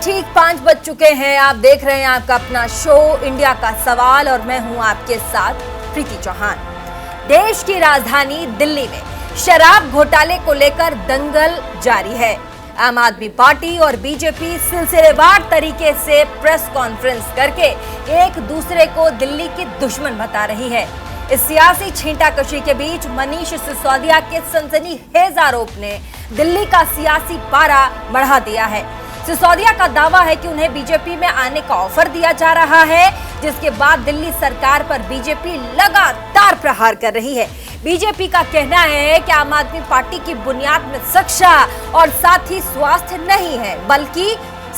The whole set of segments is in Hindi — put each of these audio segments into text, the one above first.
ठीक 5 बज चुके हैं। आप देख रहे हैं आपका अपना शो इंडिया का सवाल और मैं हूं आपके साथ प्रीति चौहान। देश की राजधानी दिल्ली में शराब घोटाले को लेकर दंगल जारी है। आम आदमी पार्टी और बीजेपी सिलसिलेवार तरीके से प्रेस कॉन्फ्रेंस करके एक दूसरे को दिल्ली की दुश्मन बता रही है। इस सियासी छींटाकशी के बीच मनीष सिसोदिया के सनसनीखेज आरोप ने दिल्ली का सियासी पारा बढ़ा दिया है। सिसोदिया का दावा है कि उन्हें बीजेपी में आने का ऑफर दिया जा रहा है, जिसके बाद दिल्ली सरकार पर बीजेपी लगातार प्रहार कर रही है। बीजेपी का कहना है कि आम आदमी पार्टी की बुनियाद में शिक्षा और साथ ही स्वास्थ्य नहीं है, बल्कि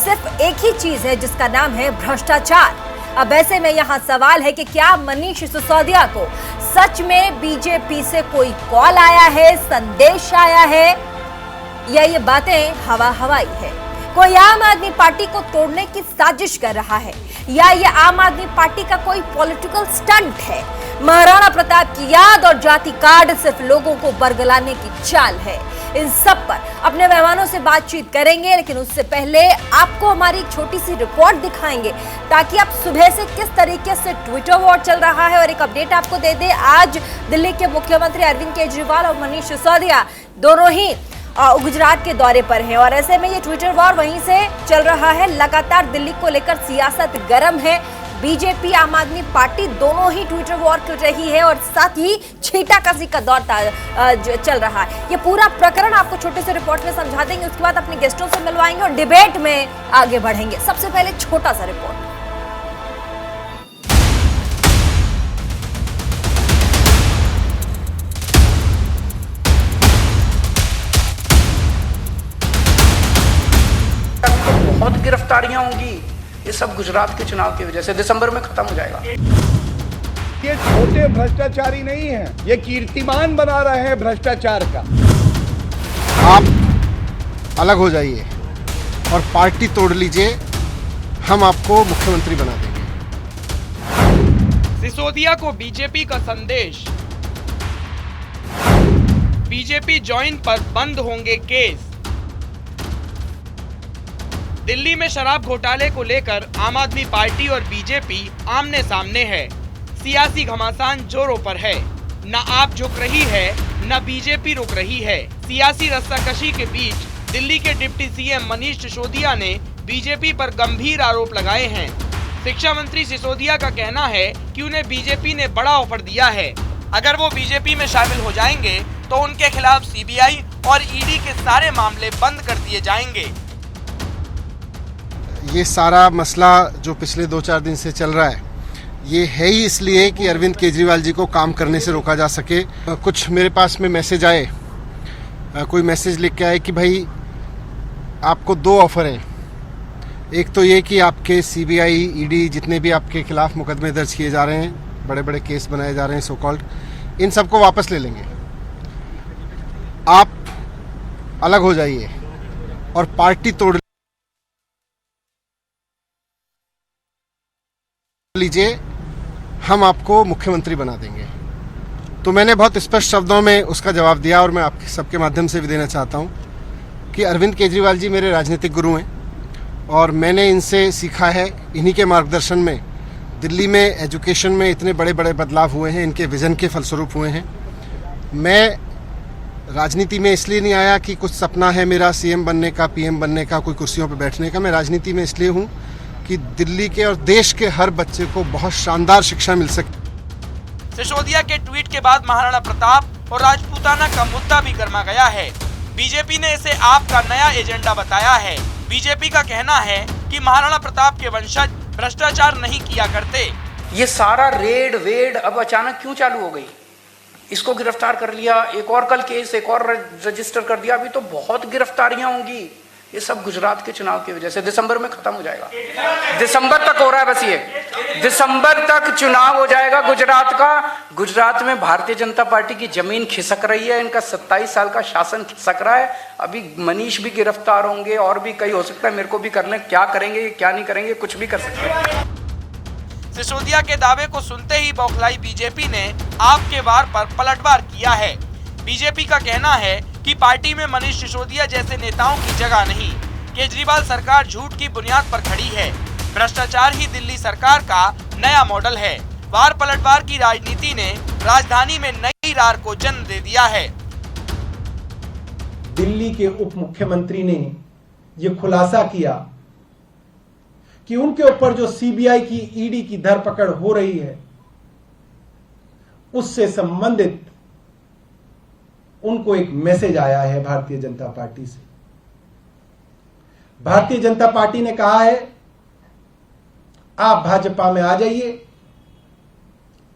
सिर्फ एक ही चीज है जिसका नाम है भ्रष्टाचार। अब ऐसे में यहाँ सवाल है कि क्या मनीष सिसोदिया को सच में बीजेपी से कोई कॉल आया है, संदेश आया है, या ये बातें हवा हवाई है? कोई आम आदमी पार्टी को तोड़ने की साजिश कर रहा है, या ये आम आदमी पार्टी का कोई पॉलिटिकल स्टंट है? महाराणा प्रताप की याद और जाति कार्ड सिर्फ लोगों को बरगलाने की चाल है। इन सब पर अपने मेहमानों से बातचीत करेंगे, लेकिन उससे पहले आपको हमारी एक छोटी सी रिपोर्ट दिखाएंगे ताकि आप सुबह से किस तरीके से ट्विटर वॉर चल रहा है और एक अपडेट आपको दे दे। आज दिल्ली के मुख्यमंत्री अरविंद केजरीवाल और मनीष सिसोदिया दोनों ही गुजरात के दौरे पर हैं और ऐसे में ये ट्विटर वॉर वहीं से चल रहा है। लगातार दिल्ली को लेकर सियासत गर्म है। बीजेपी आम आदमी पार्टी दोनों ही ट्विटर वॉर कर रही है और साथ ही छींटाकशी का दौर चल रहा है। ये पूरा प्रकरण आपको छोटे से रिपोर्ट में समझा देंगे, उसके बाद अपने गेस्टों से मिलवाएंगे और डिबेट में आगे बढ़ेंगे। सबसे पहले छोटा सा रिपोर्ट। बहुत गिरफ्तारियां होंगी, ये सब गुजरात के चुनाव की वजह से दिसंबर में खत्म हो जाएगा। ये छोटे भ्रष्टाचारी नहीं है, ये कीर्तिमान बना रहे हैं भ्रष्टाचार का। आप अलग हो जाइए और पार्टी तोड़ लीजिए, हम आपको मुख्यमंत्री बना देंगे। सिसोदिया को बीजेपी का संदेश। बीजेपी ज्वाइन पर बंद होंगे केस। दिल्ली में शराब घोटाले को लेकर आम आदमी पार्टी और बीजेपी आमने सामने है। सियासी घमासान जोरों पर है। न आप झुक रही है, न बीजेपी रुक रही है। सियासी रस्साकशी के बीच दिल्ली के डिप्टी सीएम मनीष सिसोदिया ने बीजेपी पर गंभीर आरोप लगाए हैं। शिक्षा मंत्री सिसोदिया का कहना है कि उन्हें बीजेपी ने बड़ा ऑफर दिया है। अगर वो बीजेपी में शामिल हो जाएंगे तो उनके खिलाफ सीबीआई और ईडी के सारे मामले बंद कर दिए जाएंगे। ये सारा मसला जो पिछले 2-4 दिन से चल रहा है, ये है ही इसलिए कि अरविंद केजरीवाल जी को काम करने से रोका जा सके। कुछ मेरे पास में मैसेज आए, कोई मैसेज लिख के आए कि भाई आपको 2 ऑफर हैं। एक तो ये कि आपके सीबीआई ईडी जितने भी आपके खिलाफ मुकदमे दर्ज किए जा रहे हैं, बड़े बड़े केस बनाए जा रहे हैं सो कॉल्ड, इन सबको वापस ले लेंगे। आप अलग हो जाइए और पार्टी तोड़ लीजिए, हम आपको मुख्यमंत्री बना देंगे। तो मैंने बहुत स्पष्ट शब्दों में उसका जवाब दिया और मैं आप सबके माध्यम से भी देना चाहता हूं कि अरविंद केजरीवाल जी मेरे राजनीतिक गुरु हैं और मैंने इनसे सीखा है। इन्हीं के मार्गदर्शन में दिल्ली में एजुकेशन में इतने बड़े बड़े बदलाव हुए हैं, इनके विजन के फलस्वरूप हुए हैं। मैं राजनीति में इसलिए नहीं आया कि कुछ सपना है मेरा सीएम बनने का, पीएम बनने का, कोई कुर्सियों पर बैठने का। मैं राजनीति में इसलिए हूँ कि दिल्ली के और देश के हर बच्चे को बहुत शानदार शिक्षा मिल सके। सिसोदिया के ट्वीट के बाद महाराणा प्रताप और राजपूताना का मुद्दा भी गर्मा गया है। बीजेपी ने इसे आपका नया एजेंडा बताया है। बीजेपी का कहना है कि महाराणा प्रताप के वंशज भ्रष्टाचार नहीं किया करते। ये सारा रेड वेड अब अचानक क्यों चालू हो गई? इसको गिरफ्तार कर लिया, एक और कल केस एक और रजिस्टर कर दिया, अभी तो बहुत गिरफ्तारियां होंगी। ये सब गुजरात के चुनाव की वजह से दिसंबर में खत्म हो जाएगा। दिसंबर तक हो रहा है, बस ये दिसंबर तक चुनाव हो जाएगा गुजरात का। गुजरात में भारतीय जनता पार्टी की जमीन खिसक रही है, इनका 27 साल का शासन खिसक रहा है। अभी मनीष भी गिरफ्तार होंगे और भी कई हो सकता है, मेरे को भी करने, क्या करेंगे क्या नहीं करेंगे, कुछ भी कर सकते हैं। सिसोदिया के दावे को सुनते ही बौखलाई बीजेपी ने आपके वार पर पलटवार किया है। बीजेपी का कहना है कि पार्टी में मनीष सिसोदिया जैसे नेताओं की जगह नहीं। केजरीवाल सरकार झूठ की बुनियाद पर खड़ी है। भ्रष्टाचार ही दिल्ली सरकार का नया मॉडल है। वार पलटवार की राजनीति ने राजधानी में नई रार को जन्म दे दिया है। दिल्ली के उप मुख्यमंत्री ने यह खुलासा किया कि उनके ऊपर जो सीबीआई की ईडी की धरपकड़ हो रही है उससे संबंधित उनको एक मैसेज आया है भारतीय जनता पार्टी से। भारतीय जनता पार्टी ने कहा है आप भाजपा में आ जाइए,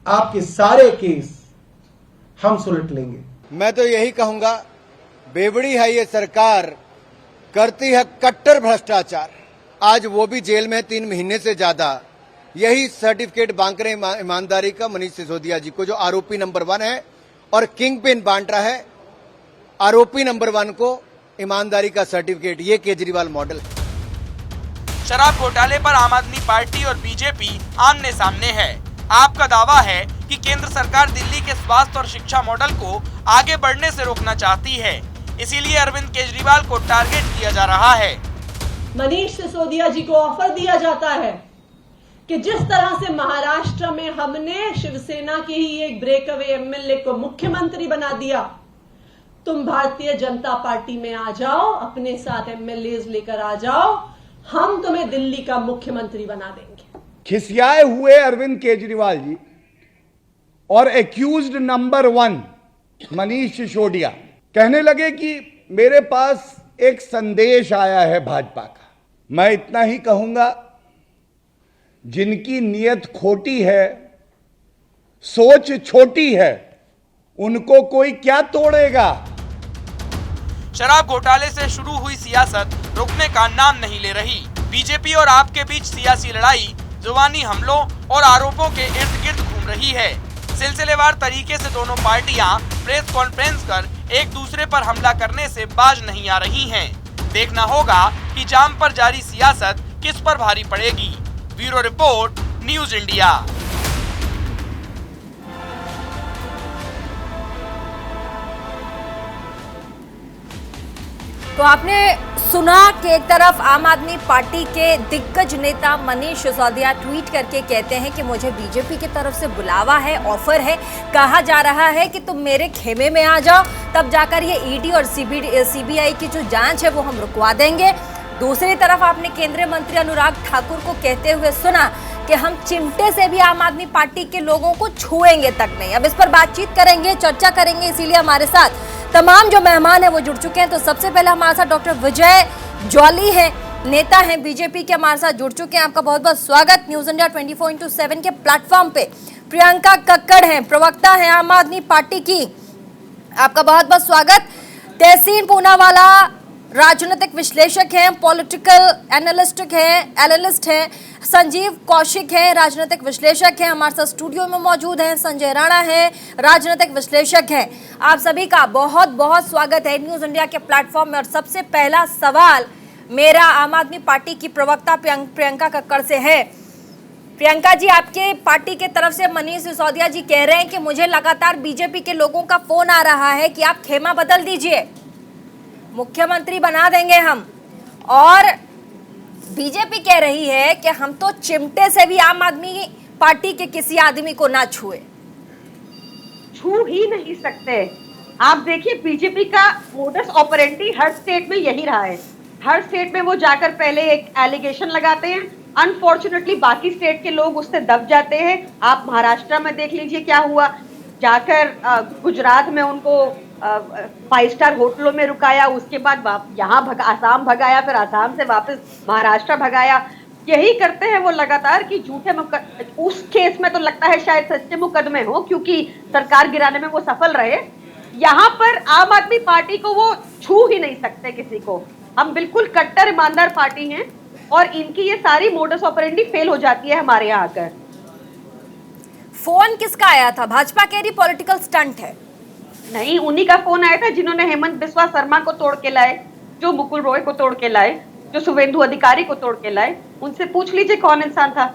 आपके सारे केस हम सुलट लेंगे। मैं तो यही कहूंगा, बेवड़ी है ये सरकार, करती है कट्टर भ्रष्टाचार। आज वो भी जेल में 3 महीने से ज्यादा। यही सर्टिफिकेट बांट रहे ईमानदारी का मनीष सिसोदिया जी को, जो आरोपी नंबर 1 है और किंग पिन बांट रहा है आरोपी नंबर 1 को ईमानदारी का सर्टिफिकेट। ये केजरीवाल मॉडल। शराब घोटाले पर आम आदमी पार्टी और बीजेपी आमने सामने है। आपका दावा है कि केंद्र सरकार दिल्ली के स्वास्थ्य और शिक्षा मॉडल को आगे बढ़ने से रोकना चाहती है, इसीलिए अरविंद केजरीवाल को टारगेट किया जा रहा है। मनीष सिसोदिया जी को ऑफर दिया जाता है कि जिस तरह से महाराष्ट्र में हमने शिवसेना के ही एक ब्रेकअवे एमएलए को मुख्यमंत्री बना दिया, तुम भारतीय जनता पार्टी में आ जाओ, अपने साथ एमएलए लेकर आ जाओ, हम तुम्हें दिल्ली का मुख्यमंत्री बना देंगे। खिसियाए हुए अरविंद केजरीवाल जी और एक्यूज्ड नंबर 1 मनीष सिसोदिया कहने लगे कि मेरे पास एक संदेश आया है भाजपा का। मैं इतना ही कहूंगा, जिनकी नीयत खोटी है, सोच छोटी है, उनको कोई क्या तोड़ेगा। शराब घोटाले से शुरू हुई सियासत रुकने का नाम नहीं ले रही। बीजेपी और आप के बीच सियासी लड़ाई जुबानी हमलों और आरोपों के इर्द गिर्द घूम रही है। सिलसिलेवार तरीके से दोनों पार्टियां प्रेस कॉन्फ्रेंस कर एक दूसरे पर हमला करने से बाज नहीं आ रही हैं। देखना होगा कि जाम पर जारी सियासत किस पर भारी पड़ेगी। Bureau report, news India. तो आपने सुना कि एक तरफ आम आदमी पार्टी के दिग्गज नेता मनीष सिसोदिया ट्वीट करके कहते हैं कि मुझे बीजेपी की तरफ से बुलावा है, ऑफर है, कहा जा रहा है कि तुम मेरे खेमे में आ जाओ, तब जाकर ये ईडी और सीबीआई की जो जांच है वो हम रुकवा देंगे। दूसरी तरफ आपने केंद्रीय मंत्री अनुराग ठाकुर को कहते हुए सुना कि हम चिमटे से भी आम आदमी पार्टी के लोगों को छुएंगे तक नहीं। अब इस पर बातचीत करेंगे, चर्चा करेंगे, इसीलिए हमारे साथ तमाम जो मेहमान हैं वो जुड़ चुके हैं। तो सबसे पहले हमारे साथ डॉक्टर विजय जॉली हैं, नेता हैं बीजेपी के, हमारे साथ जुड़ चुके हैं। आपका बहुत बहुत स्वागत न्यूज इंडिया 24/7 के प्लेटफॉर्म पे। प्रियंका कक्कड़ हैं, प्रवक्ता हैं आम आदमी पार्टी की, आपका बहुत बहुत स्वागत। तहसीन पूनावाला राजनीतिक विश्लेषक हैं, पॉलिटिकल एनालिस्ट हैं। संजीव कौशिक हैं, राजनीतिक विश्लेषक हैं, हमारे साथ स्टूडियो में मौजूद हैं। संजय राणा हैं, राजनीतिक विश्लेषक हैं। आप सभी का बहुत बहुत स्वागत है न्यूज इंडिया के प्लेटफॉर्म में। और सबसे पहला सवाल मेरा आम आदमी पार्टी की प्रवक्ता प्रियंका कक्कड़ से है। प्रियंका जी, आपके पार्टी के तरफ से मनीष सिसोदिया जी कह रहे हैं कि मुझे लगातार बीजेपी के लोगों का फोन आ रहा है कि आप खेमा बदल दीजिए, मुख्यमंत्री बना देंगे हम, और बीजेपी कह रही है कि हम तो चिमटे से भी आम आदमी पार्टी के किसी आदमी को ना छुए। छू ही नहीं सकते। आप देखिए, बीजेपी का मोडस ऑपरेंडी हर स्टेट में यही रहा है। हर स्टेट में वो जाकर पहले एक एलिगेशन लगाते हैं, अनफॉर्चुनेटली बाकी स्टेट के लोग उससे दब जाते हैं। आप महाराष्ट्र में देख लीजिए क्या हुआ, जाकर गुजरात में उनको 5 स्टार होटलों में रुकाया, उसके बाद यहाँ आसाम भगाया, फिर आसाम से वापस महाराष्ट्र भगाया। यही करते हैं वो लगातार कि झूठे उस केस में तो लगता है शायद सच्चे मुकदमे हो, क्योंकि सरकार गिराने में वो सफल रहे। यहाँ पर आम आदमी पार्टी को वो छू ही नहीं सकते किसी को। हम बिल्कुल कट्टर ईमानदार पार्टी हैं और इनकी ये सारी मोडस ऑपरेंडी फेल हो जाती है हमारे यहाँ आकर। फोन किसका आया था? भाजपा कह रही पॉलिटिकल स्टंट है। नहीं, उन्हीं का फोन आया था जिन्होंने हेमंत बिस्वा शर्मा को तोड़ के लाए, जो मुकुल रॉय को तोड़ के लाए, जो शुभेंदु अधिकारी को तोड़ के लाए। उनसे पूछ लीजिए कौन इंसान था।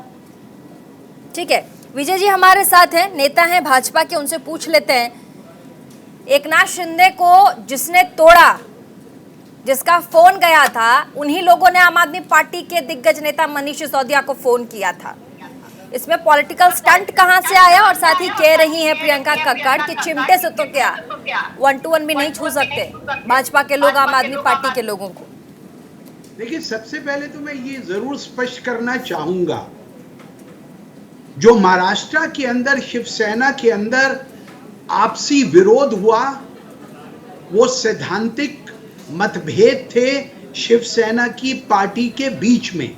ठीक है, विजय जी हमारे साथ हैं, नेता हैं भाजपा के, उनसे पूछ लेते हैं। एकनाथ शिंदे को जिसने तोड़ा जिसका फोन गया था, उन्हीं लोगों ने आम आदमी पार्टी के दिग्गज नेता मनीष सिसोदिया को फोन किया था। इसमें पॉलिटिकल स्टंट कहां से आया? और साथ ही कह रही हैं प्रियंका कक्कड़ कि चिमटे से तो क्या 1-to-1 भी नहीं छू सकते भाजपा के लोग आम आदमी पार्टी के लोगों को। देखिए, सबसे पहले तो मैं ये जरूर स्पष्ट करना चाहूंगा, जो महाराष्ट्र के अंदर शिवसेना के अंदर आपसी विरोध हुआ, वो सैद्धांतिक मतभेद थे शिवसेना की पार्टी के बीच में।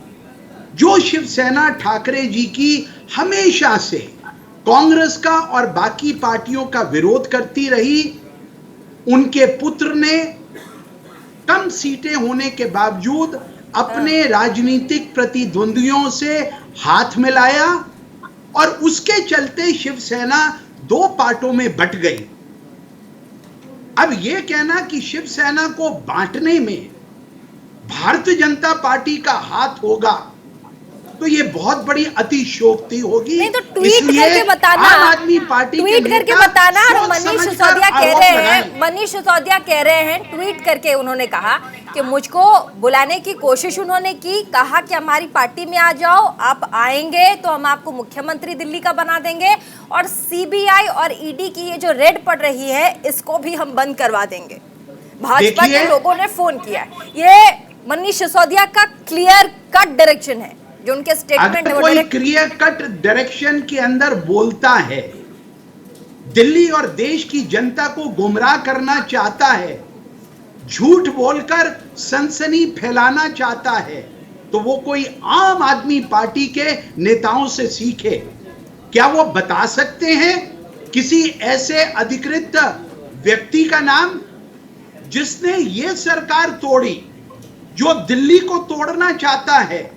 जो शिवसेना ठाकरे जी की हमेशा से कांग्रेस का और बाकी पार्टियों का विरोध करती रही, उनके पुत्र ने कम सीटें होने के बावजूद अपने राजनीतिक प्रतिद्वंदियों से हाथ मिलाया और उसके चलते शिवसेना 2 पार्टों में बंट गई। अब यह कहना कि शिवसेना को बांटने में भारतीय जनता पार्टी का हाथ होगा, तो ये बहुत बड़ी अतिशयोक्ति होगी। नहीं तो ट्वीट करके बताना, आम आदमी पार्टी ट्वीट करके बताना। और मनीष सिसोदिया कह रहे हैं ट्वीट करके उन्होंने कहा कि मुझको बुलाने की कोशिश उन्होंने की, कहा कि हमारी पार्टी में आ जाओ, आप आएंगे तो हम आपको मुख्यमंत्री दिल्ली का बना देंगे और सीबीआई और ईडी की ये जो रेड पड़ रही है इसको भी हम बंद करवा देंगे। भाजपा के लोगों ने फोन किया। ये मनीष सिसोदिया का क्लियर कट डायरेक्शन है, जो उनके स्टेटमेंट है। कोई क्लियर कट डायरेक्शन के अंदर बोलता है, दिल्ली और देश की जनता को गुमराह करना चाहता है, झूठ बोलकर सनसनी फैलाना चाहता है, तो वो कोई आम आदमी पार्टी के नेताओं से सीखे। क्या वो बता सकते हैं किसी ऐसे अधिकृत व्यक्ति का नाम जिसने ये सरकार तोड़ी जो दिल्ली को तोड़ना चाहता है?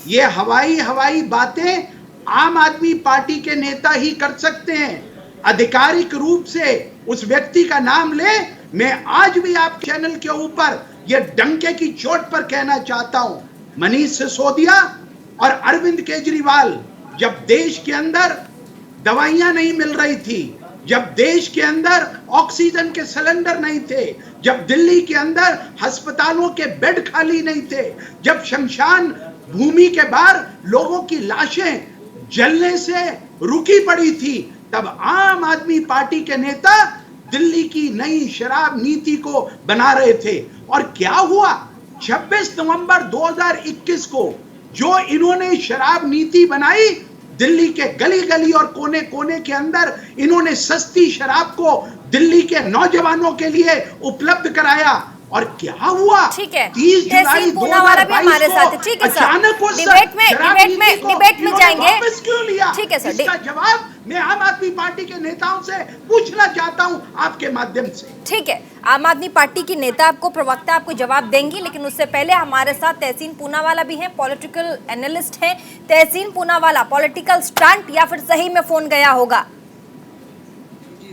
ये हवाई बातें आम आदमी पार्टी के नेता ही कर सकते हैं। आधिकारिक रूप से उस व्यक्ति का नाम ले, मैं आज भी आप चैनल के ऊपर ये डंके की चोट पर कहना चाहता हूं, मनीष सिसोदिया और अरविंद केजरीवाल जब देश के अंदर दवाइयां नहीं मिल रही थी, जब देश के अंदर ऑक्सीजन के सिलेंडर नहीं थे, जब दिल्ली के अंदर अस्पतालों के बेड खाली नहीं थे, जब शमशान भूमि के बाहर लोगों की लाशें जलने से रुकी पड़ी थी, तब आम आदमी पार्टी के नेता दिल्ली की नई शराब नीति को बना रहे थे। और क्या हुआ? 26 नवंबर 2021 को जो इन्होंने शराब नीति बनाई, दिल्ली के गली गली और कोने कोने के अंदर इन्होंने सस्ती शराब को दिल्ली के नौजवानों के लिए उपलब्ध कराया। और क्या हुआ? ठीक है, 30 जुलाई 2022 को ठीक है अचानक उस डिबेट में जाएंगे। क्यों लिया? ठीक है सर, इसका जवाब मैं आम आदमी पार्टी के नेताओं से पूछना चाहता हूं आपके माध्यम से। ठीक है, आम आदमी पार्टी की नेता आपको प्रवक्ता आपको जवाब देंगी, लेकिन उससे पहले हमारे साथ तहसीन पूनावाला भी हैं, पॉलिटिकल एनालिस्ट हैं। तहसीन पूनावाला, पॉलिटिकल स्टंट या फिर सही में फोन गया होगा?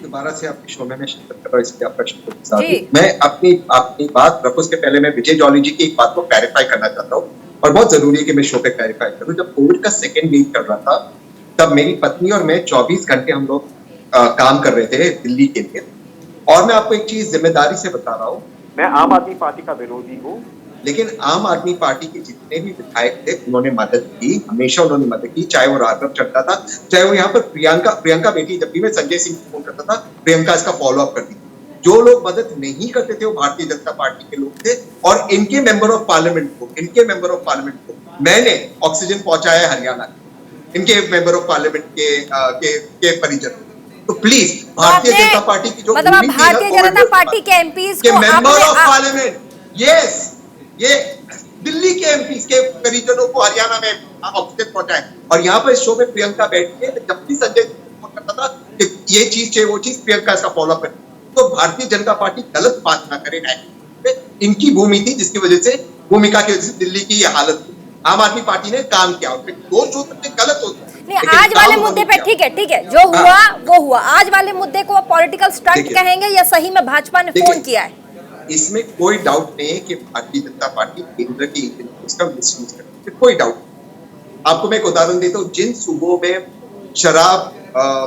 दोबारा से आपके शो में मैं शिरकत कर रहा हूं, इसलिए आपका शुक्रिया। मैं अपनी बात रखूं उसके पहले मैं विजय जॉली जी की एक बात को क्लैरिफाई करना चाहता हूं, और बहुत जरूरी है कि मैं शो पे क्लैरिफाई करूं। जब कोविड का सेकेंड वेव कर रहा था, तब मेरी पत्नी और मैं 24 घंटे हम लोग काम कर रहे थे दिल्ली के लिए। और मैं आपको एक चीज जिम्मेदारी से बता रहा हूँ, मैं आम आदमी पार्टी का विरोधी हूँ, लेकिन आम आदमी पार्टी के जितने भी विधायक थे उन्होंने मदद की, हमेशा उन्होंने मदद की, चाहे वो राघव चड्ढा था, चाहे वो यहाँ पर प्रियंका बेटी, जब भी मैं संजय सिंह को फोन करता था, प्रियंका इसका फॉलो अप करती थी। जो लोग मदद नहीं करते थे वो भारतीय जनता पार्टी के लोग थे, और इनके मेंबर ऑफ पार्लियामेंट को मैंने ऑक्सीजन पहुंचाया हरियाणा, इनके मेंबर ऑफ पार्लियामेंट के परिजन। तो प्लीज भारतीय जनता पार्टी की जो मतलब भारतीय जनता पार्टी के एमपीज को मेंबर ऑफ पार्लियामेंट, यस, ये दिल्ली के एमपीज के परिजनों को हरियाणा में ऑक्सीजन पहुंचाए। और यहाँ पर इस शो में प्रियंका बैठ के जब भी संजय फोन करता था कि ये चीज चाहिए वो चीज, प्रियंका इसका फॉलो अप करे। तो भारतीय जनता पार्टी गलत बात ना करे, इनकी भूमि थी जिसकी वजह से, भूमिका की वजह से दिल्ली की ये हालत हुई। आम आदमी पार्टी ने काम किया, और दोष हो सकते गलत होते नहीं। आज वाले मुद्दे पे ठीक है, जो हुआ वो हुआ। आज वाले मुद्दे को पॉलिटिकल स्टंट कहेंगे या सही में भाजपा ने फोन किया है? इसमें कोई डाउट नहीं है कि भारतीय जनता पार्टी केंद्र की इसका मिसयूज करती है, कोई डाउट। आपको मैं एक उदाहरण देता हूँ, जिन सूबों में शराब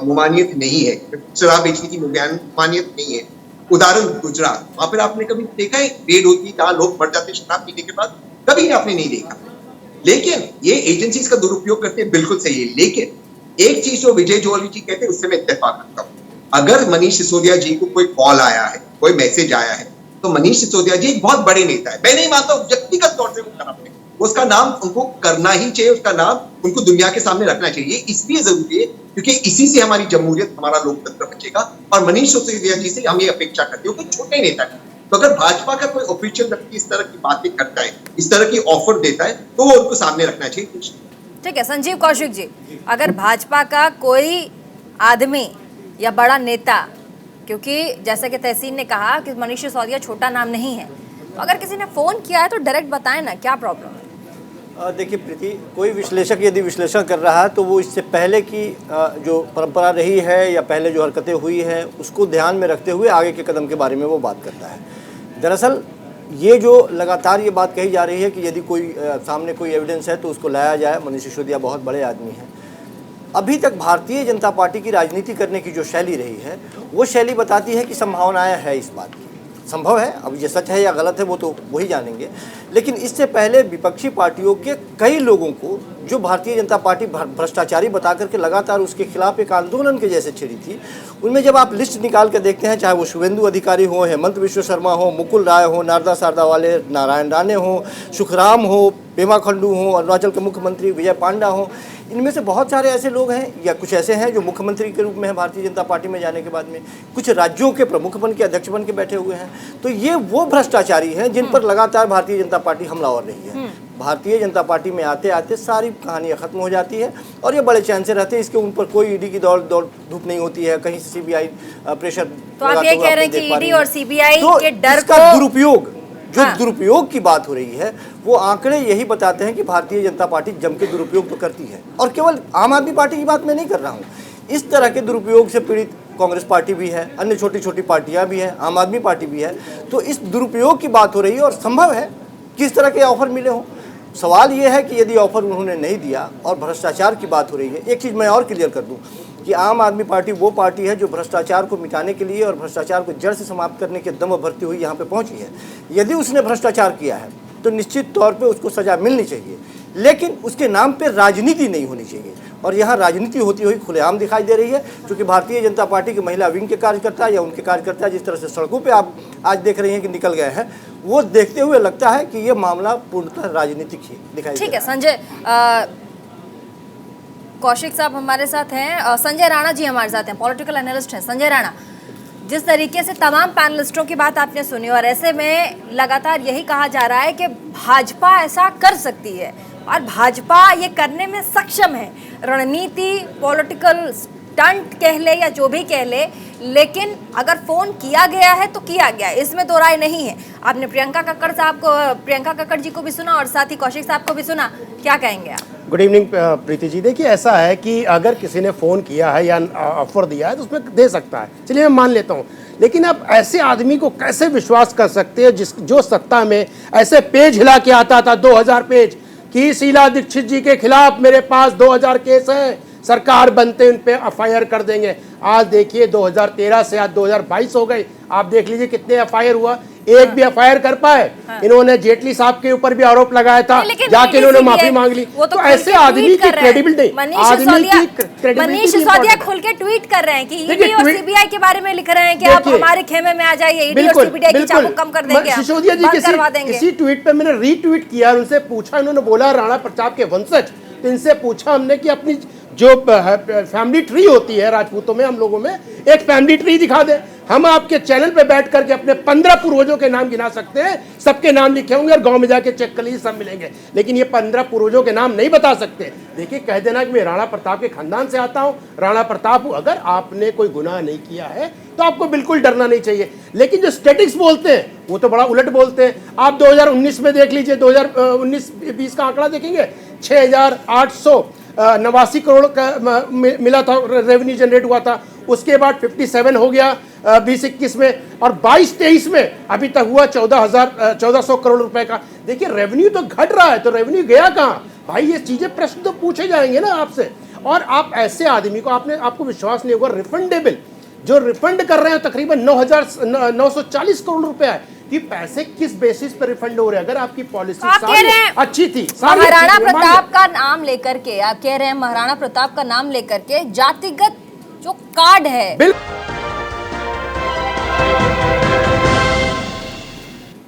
ममानियत नहीं है, शराब बेचने की ममानियत नहीं है, उदाहरण गुजरात, वहां पर आपने कभी देखा है रेड होती जहां लोग मर जाते शराब पीने के बाद? कभी आपने नहीं देखा। लेकिन ये एजेंसीज का दुरुपयोग करते हैं, बिल्कुल सही है। लेकिन एक चीज जो विजय जोहली जी कहते हैं उससे मैं इत्तेफाक करता हूँ। अगर मनीष सिसोदिया जी को कोई कॉल आया है, कोई मैसेज आया है, तो मनीष सिसोदिया जी एक बहुत बड़े नेता है। मैं नहीं मानता व्यक्तिगत तौर से वो खराब है, उसका नाम उनको करना ही चाहिए, उसका नाम उनको दुनिया के सामने रखना चाहिए। इसलिए जरूरी है क्योंकि इसी से हमारी जमहूरियत, हमारा लोकतंत्र बचेगा। और मनीष सिसोदिया जी से हम ये अपेक्षा करते हो कि छोटे नेता है, तो अगर भाजपा का कोई ऑफिशियल व्यक्ति इस तरह की बातें करता है, इस तरह की ऑफर देता है, तो वो उनको सामने रखना चाहिए। ठीक है संजीव कौशिक जी, अगर भाजपा का कोई आदमी या बड़ा नेता, क्योंकि जैसा कि तहसीन ने कहा कि मनीष सिसोदिया छोटा नाम नहीं है, तो अगर किसी ने फ़ोन किया है तो डायरेक्ट बताएं ना, क्या प्रॉब्लम है? देखिए प्रीति, कोई विश्लेषक यदि विश्लेषण कर रहा है तो वो इससे पहले की जो परंपरा रही है या पहले जो हरकतें हुई हैं उसको ध्यान में रखते हुए आगे के कदम के बारे में वो बात करता है। दरअसल ये जो लगातार ये बात कही जा रही है कि यदि कोई सामने कोई एविडेंस है तो उसको लाया जाए, मनीष सिसोदिया बहुत बड़े आदमी हैं। अभी तक भारतीय जनता पार्टी की राजनीति करने की जो शैली रही है वो शैली बताती है कि संभावनाएं है इस बात की, संभव है। अब ये सच है या गलत है वो तो वही जानेंगे। लेकिन इससे पहले विपक्षी पार्टियों के कई लोगों को जो भारतीय जनता पार्टी भ्रष्टाचारी बता करके लगातार उसके खिलाफ एक आंदोलन के जैसे छिड़ी थी, उनमें जब आप लिस्ट निकाल कर देखते हैं, चाहे वो शुभेंदु अधिकारी हो, हेमंत विश्व शर्मा हो, मुकुल राय हो, नारदा सारदा वाले नारायण राणे हो, सुखराम हो, पेमा खंडू हो, अरुणाचल के मुख्यमंत्री विजय पांडा हो, इनमें से बहुत सारे ऐसे लोग हैं या कुछ ऐसे हैं जो मुख्यमंत्री के रूप में हैं भारतीय जनता पार्टी में जाने के बाद में, कुछ राज्यों के प्रमुख बन के अध्यक्ष बन के बैठे हुए हैं। तो ये वो भ्रष्टाचारी हैं जिन पर लगातार भारतीय जनता पार्टी हमलावर रही है। भारतीय जनता पार्टी में आते आते सारी कहानियाँ खत्म हो जाती है और ये बड़े चैन से रहते हैं। इसके उन पर कोई ईडी की दौड़ धूप नहीं होती है, कहीं से सीबीआई प्रेशर। तो आप ये कह रहे हैं कि ईडी और सीबीआई के डर का दुरुपयोग, जो दुरुपयोग की बात हो रही है वो आंकड़े यही बताते हैं कि भारतीय जनता पार्टी जम के दुरुपयोग तो करती है। और केवल आम आदमी पार्टी की बात मैं नहीं कर रहा हूँ, इस तरह के दुरुपयोग से पीड़ित कांग्रेस पार्टी भी है, अन्य छोटी छोटी पार्टियां भी हैं, आम आदमी पार्टी भी है। तो इस दुरुपयोग की बात हो रही है और संभव है किस तरह के ऑफर मिले हों। सवाल ये है कि यदि ऑफर उन्होंने नहीं दिया और भ्रष्टाचार की बात हो रही है, एक चीज़ मैं और क्लियर कर दूं कि आम आदमी पार्टी वो पार्टी है जो भ्रष्टाचार को मिटाने के लिए और भ्रष्टाचार को जड़ से समाप्त करने के दम भरती हुई यहाँ पे पहुँची है। यदि उसने भ्रष्टाचार किया है तो निश्चित तौर पे उसको सज़ा मिलनी चाहिए, लेकिन उसके नाम पे राजनीति नहीं होनी चाहिए। और यहाँ राजनीति होती हुई खुलेआम दिखाई दे रही है, क्योंकि भारतीय जनता पार्टी की महिला विंग के कार्यकर्ता या उनके कार्यकर्ता जिस तरह से सड़कों पे आप आज देख रहे हैं कि निकल गए हैं, वो देखते हुए लगता है कि ये मामला पूर्णतः राजनीतिक ही दिखाई दे रहा है। ठीक है संजय, कौशिक साहब हमारे साथ हैं, संजय राणा जी हमारे साथ हैं, पॉलिटिकल एनालिस्ट हैं। संजय राणा, जिस तरीके से तमाम पैनलिस्टों की बात आपने सुनी और ऐसे में लगातार यही कहा जा रहा है कि भाजपा ऐसा कर सकती है और भाजपा ये करने में सक्षम है, रणनीति, पॉलिटिकल स्टंट कह ले या जो भी कह ले, लेकिन अगर फोन किया गया है तो किया गया है, इसमें दो राय नहीं है। आपने प्रियंका कक्कड़ जी को भी सुना और साथ ही कौशिक साहब को भी सुना, क्या कहेंगे आप? Good evening Preeti ji. देखिए ऐसा है कि अगर किसी ने फ़ोन किया है या ऑफर दिया है तो उसमें दे सकता है, चलिए मैं मान लेता हूँ, लेकिन आप ऐसे आदमी को कैसे विश्वास कर सकते हैं जो सत्ता में ऐसे पेज हिला के आता था 2000 पेज कि शीला दीक्षित जी के खिलाफ मेरे पास 2000 केस हैं, सरकार बनते उन पे एफआईआर कर देंगे। आज देखिए 2013 से आज 2022 हो गए, आप देख लीजिए कितने एफआईआर हुआ, एक भी एफआईआर कर पाए। इन्होंने जेटली साहब के ऊपर भी आरोप लगाया था, जाके इन्होंने माफी मांग ली। तो ऐसे आदमी की क्रेडिबिलिटी, मनीष सिसोदिया खुल के ट्वीट कर रहे हैं कि ईडी और सीबीआई के बारे में लिख रहे हैं कि आप हमारे खेमे में आ जाइए, ईडी और सीबीआई की चाबुक कम कर देंगे, सिसोदिया जी किसी ट्वीट पे मैंने रीट्वीट किया, उनसे पूछा, इन्होंने बोला राणा प्रताप के वंशज, तो इनसे पूछा हमने कि अपनी जो फैमिली ट्री होती है राजपूतों में, हम लोगों में एक फैमिली ट्री दिखा दे। हम आपके चैनल पे बैठ करके अपने 15 पूर्वजों के नाम गिना सकते हैं, सबके नाम लिखे होंगे और गांव में जाके चेक कर लीजिए सब मिलेंगे, लेकिन ये 15 पूर्वजों के नाम नहीं बता सकते। देखिए कह देना कि मैं राणा प्रताप के खानदान से आता हूं, राणा प्रताप हूं। अगर आपने कोई गुनाह नहीं किया है तो आपको बिल्कुल डरना नहीं चाहिए, लेकिन जो स्टेटिक्स बोलते हैं वो तो बड़ा उलट बोलते हैं। आप 2019 में देख लीजिए, 2019-20 का आंकड़ा देखेंगे, 6889 करोड़ का मिला था, रेवेन्यू जनरेट हुआ था। उसके बाद 57 हो गया 2021 में, और 22-23 में अभी तक हुआ 1400 करोड़ रुपए का। देखिए रेवेन्यू तो घट रहा है, तो रेवेन्यू गया कहाँ भाई? ये चीजें प्रश्न तो पूछे जाएंगे ना आपसे। और आप ऐसे आदमी को आपको विश्वास नहीं होगा, रिफंडेबल जो रिफंड कर रहे हैं तकरीबन 9,940 करोड़ रुपया है। कि पैसे किस बेसिस पर रिफंड हो रहे हैं? अगर आपकी पॉलिसी अच्छी थी, महाराणा प्रताप का नाम लेकर के आप कह रहे हैं, महाराणा प्रताप का नाम लेकर के जातिगत जो कार्ड है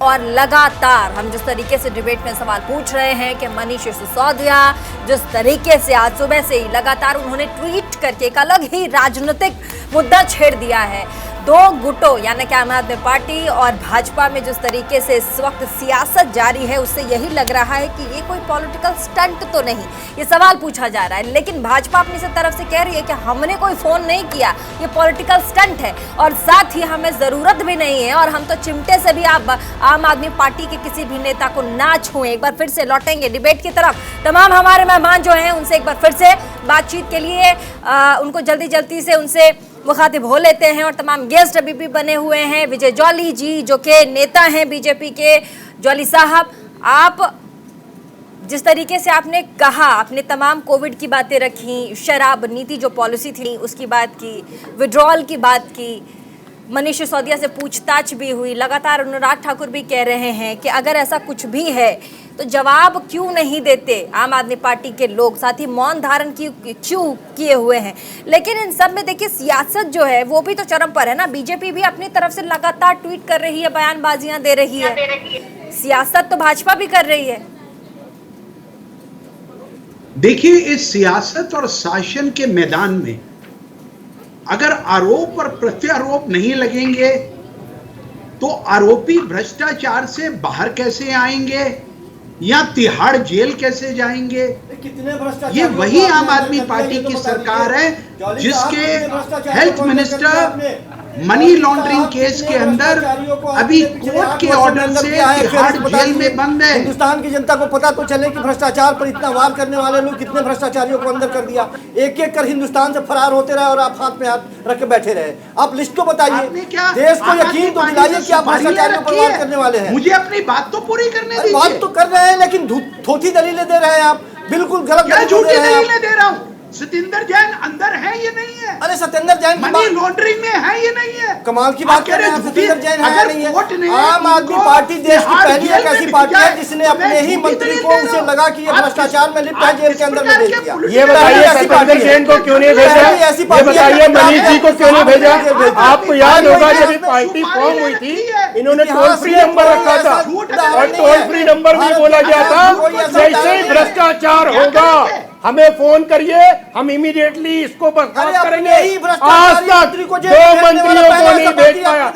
और लगातार हम जिस तरीके से डिबेट में सवाल पूछ रहे हैं कि मनीष सिसोदिया जिस तरीके से आज सुबह से ही लगातार उन्होंने ट्वीट करके एक अलग ही राजनीतिक मुद्दा छेड़ दिया है। दो गुटों यानी कि आम आदमी पार्टी और भाजपा में जिस तरीके से इस वक्त सियासत जारी है, उससे यही लग रहा है कि ये कोई पॉलिटिकल स्टंट तो नहीं, ये सवाल पूछा जा रहा है। लेकिन भाजपा अपनी तरफ से कह रही है कि हमने कोई फोन नहीं किया, ये पॉलिटिकल स्टंट है और साथ ही हमें जरूरत भी नहीं है और हम तो चिमटे से भी आप आम आदमी पार्टी के किसी भी नेता को ना छुएं। एक बार फिर से लौटेंगे डिबेट की तरफ। तमाम हमारे मेहमान जो हैं उनसे एक बार फिर से बातचीत के लिए उनको जल्दी से उनसे मुखातिब हो लेते हैं और तमाम गेस्ट अभी भी बने हुए हैं। विजय जॉली जी जो कि नेता हैं बीजेपी के। जॉली साहब, आप जिस तरीके से आपने कहा, आपने तमाम कोविड की बातें रखी, शराब नीति जो पॉलिसी थी उसकी बात की, विड्रॉल की बात की, मनीष सिसोदिया से पूछताछ भी हुई, लगातार अनुराग ठाकुर भी कह रहे हैं कि अगर ऐसा कुछ भी है तो जवाब क्यों नहीं देते आम आदमी पार्टी के लोग, साथ ही मौन धारण क्यों किए हुए हैं। लेकिन इन सब में देखिए सियासत जो है वो भी तो चरम पर है ना। बीजेपी भी अपनी तरफ से लगातार ट्वीट कर रही है, बयानबाजियां दे रही है, सियासत तो भाजपा भी कर रही है। देखिए, इस सियासत और शासन के मैदान में अगर आरोप और प्रत्यारोप नहीं लगेंगे तो आरोपी भ्रष्टाचार से बाहर कैसे आएंगे या तिहाड़ जेल कैसे जाएंगे? ये वही आम आदमी पार्टी की सरकार है जिसके health minister money laundering case के अंदर अभी कोर्ट के ऑर्डर से तिहाड़ जेल में बंद है। हिंदुस्तान की जनता को पता तो चले कि भ्रष्टाचार पर इतना वार करने वाले लोग कितने भ्रष्टाचारियों को अंदर कर दिया। एक एक कर हिंदुस्तान से फरार होते रहे और आप हाथ में हाथ रख के बैठे रहे। आप लिस्ट तो बताइए, देश को यकीन तो दिलाइए कि आप भ्रष्टाचारियों पर वार करने वाले हैं। मुझे अपनी बात तो पूरी करने दीजिए। बात तो कर रहे हैं लेकिन थोथी दलीलें दे रहे हैं आप, बिल्कुल गलत झूठी दलीलें दे रहा हूँ। सत्येंद्र जैन अंदर है ये नहीं है? अरे सत्येंद्र जैन मनी लॉन्ड्रिंग में है ये नहीं है? कमाल की बात कर रहे हैं। सत्येंद्र जैन है नहीं है? आम आदमी पार्टी देश की पहली एक ऐसी पार्टी है जिसने अपने ही मंत्री को उसे लगा कि ये भ्रष्टाचार में लिप्त है, जेल के अंदर में भेज दिया। ये बताइए सत्येंद्र जैन को क्यों नहीं भेजा? ये बताइए मनीष जी को क्यों नहीं भेजा? आपको याद होगा जब पार्टी फॉर्म हुई थी इन्होंने टोल फ्री नंबर रखा था और टोल फ्री नंबर भी बोला गया था जैसे ही भ्रष्टाचार होगा हमें फोन करिए, हम इमीडिएटली इसको बर्खास्त करेंगे। आज तक 2 मंत्रियों को नहीं भेज पाया।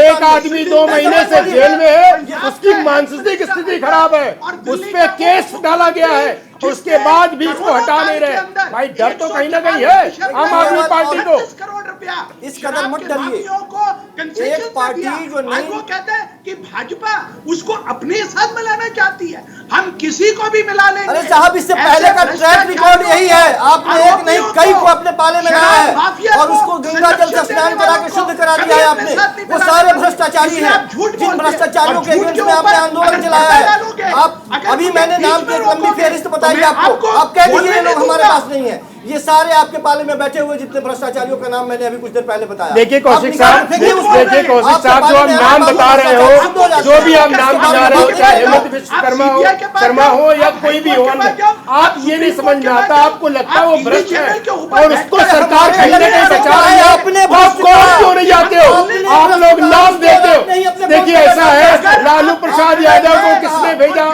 एक आदमी 2 महीने से जेल में है, उसकी मानसिक स्थिति खराब है, उस पे केस डाला गया है, उसके बाद भी इसको हटा नहीं रहे। भाई डर तो कहीं ना कहीं है आम आदमी पार्टी को। इस कदर मत डरिए। एक पार्टी जो नहीं, वो कहता है कि भाजपा उसको अपने साथ मिलाना चाहती है, हम किसी को भी मिला लेंगे। अरे साहब, इससे पहले का ट्रैक रिकॉर्ड यही है। आपने एक नहीं कई को अपने पाले में लाया है और उसको गंगा जल से स्नान करा के शुद्ध करा दिया है आपने। वो सारे भ्रष्टाचारी हैं। जिन भ्रष्टाचारियों के अगेंस्ट में आपने आंदोलन चलाया है, आप अभी मैंने नाम की एक लंबी फेहरिस्त बताई आपको। आप कह दीजिए लोग हमारे पास नहीं है। ये सारे आपके पाले में बैठे हुए जितने भ्रष्टाचारियों का नाम मैंने अभी कुछ देर पहले बताया। देखिए कौशिक साहब, देखिए कौशिक साहब, जो आप नाम बता रहे हो, जो भी आप नाम बता रहे हो, चाहे हेमंत विश्व शर्मा हो या कोई भी हो, आप ये नहीं समझ में आता, आपको लगता है वो भ्रष्ट है और उसको सरकार कहीं ना कहीं बचा रही है। अपने आप कोर्ट क्यों नहीं जाते हो? आप लोग नाम देते हो। देखिए ऐसा है, लालू प्रसाद यादव को किसने भेजा?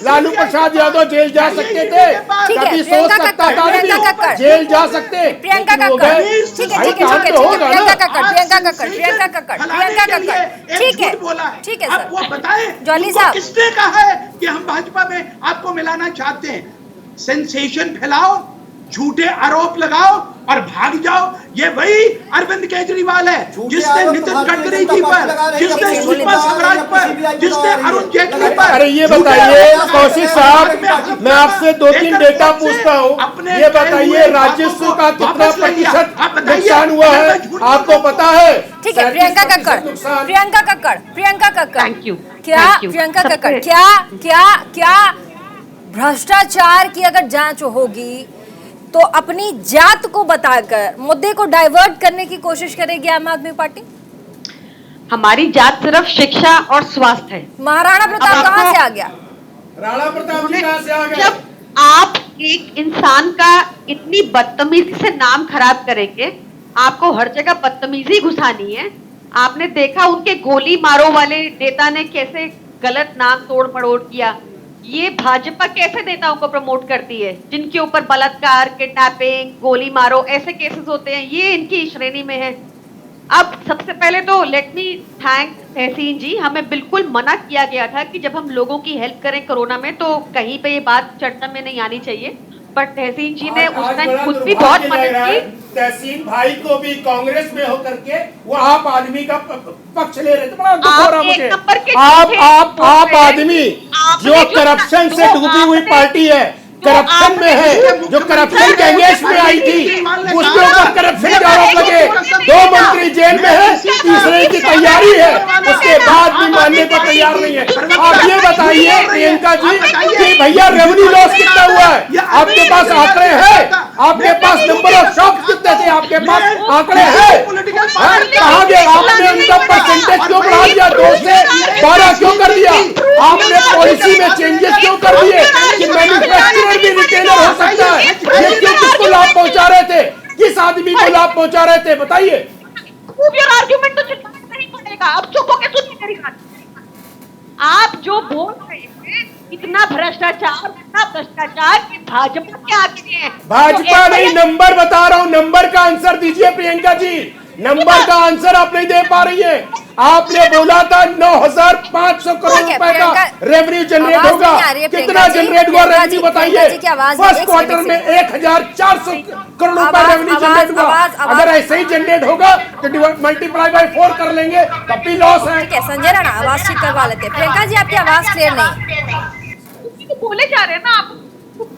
लालू प्रसाद यादव जेल जा सकते थे, कभी सोच सकता था जेल जा सकते। प्रियंका कक्कड़, ठीक है, प्रियंका कक्कड़, ठीक है सर। वो बताएं जॉली साहब, किसने कहा है कि हम भाजपा में आपको मिलाना चाहते हैं? सेंसेशन फैलाओ, झूठे आरोप लगाओ और भाग जाओ। ये वही अरविंद केजरीवाल है जिसने नितिन गडकरी जी पर, जिसने सुषमा स्वराज पर, जिसने अरुण जेटली पर। अरे ये बताइए कौशिक साहब, मैं आपसे 2-3 डेटा पूछता हूँ। ये बताइए राजस्व का कितना प्रतिशत नुकसान हुआ है आपको पता है? ठीक है प्रियंका कक्कड़, थैंक यू। क्या प्रियंका कक्कड़, क्या भ्रष्टाचार की अगर जांच होगी तो अपनी जात को बताकर मुद्दे को डाइवर्ट करने की कोशिश करेगी आम आदमी पार्टी? हमारी जात सिर्फ शिक्षा और स्वास्थ्य है। महाराणा प्रताप कहाँ से आ गया? राणा प्रताप जी कहाँ से आ गए? जब आप एक इंसान का इतनी बदतमीजी से नाम खराब करेंगे, आपको हर जगह बदतमीजी घुसानी है। आपने देखा उनके गोली मारो वाले नेता ने कैसे गलत नाम तोड़ मरोड़ किया। ये भाजपा कैसे नेताओं को प्रमोट करती है जिनके ऊपर बलात्कार, किडनैपिंग, गोली मारो ऐसे केसेस होते हैं, ये इनकी श्रेणी में है। अब सबसे पहले तो लेट मी थैंक तहसीन जी, हमें बिल्कुल मना किया गया था कि जब हम लोगों की हेल्प करें कोरोना में तो कहीं पे ये बात चर्चा में नहीं आनी चाहिए, पर तहसीन जी ने उस टाइम खुद भी बहुत मदद की। तहसीन भाई को भी कांग्रेस में होकर के वो आप आदमी का पक्ष ले रहे थे। आप आदमी जो करप्शन से डूबी हुई पार्टी है, करप्शन में है, जो करप्शन के अगेंस्ट में आई थी, उसके ऊपर करप्शन के आरोप लगे, 2 मंत्री जेल में है, तीसरे की तैयारी है, उसके बाद भी मानने को तैयार नहीं है। आप ये बताइए प्रियंका जी कि भैया रेवेन्यू लॉस कितना हुआ है? आपके पास आंकड़े हैं? आपके पास नंबर ऑफ शॉप कितने थे? आपके पास आंकड़े हैं? कहाँ गए? आपने उनका परसेंटेज क्यों बढ़ा दिया? 2 से 12 क्यों कर दिया? आपने पॉलिसी में चेंजेस क्यों कर दिए कि मैन्युफैक्चरर भी रिटेलर हो सकता है? ये क्यों किसको लाभ पहुंचा रहे थे? किस आदमी को लाभ पहुंचा रहे थे? बताइए। आर्ग्यूमेंट तो चिल्लाना नहीं पड़ेगा, अब चुप होकर सुनिए मेरी बात। आप जो बोल रहे थे इतना भ्रष्टाचार कि भाजपा के आगे है। भाजपा नहीं, नंबर बता रहा हूँ, नंबर का आंसर दीजिए प्रियंका जी। नंबर का आंसर आप नहीं दे पा रही है। आपने बोला था 9,500 करोड़ रुपए का रेवेन्यू जनरेट होगा, कितना जनरेट हुआ रेवेन्यू बताइए? फर्स्ट क्वार्टर में 1,400 करोड़ रुपए रेवेन्यू जनरेट हुआ। अगर ऐसे ही जनरेट होगा तो मल्टीप्लाई बाय 4 कर लेंगे, तब भी लॉस है। संजय राणा आवाज ठीक करवा लेते। प्रियंका जी आपकी आवाज क्लियर नहीं, बोले जा रहे हैं ना आप।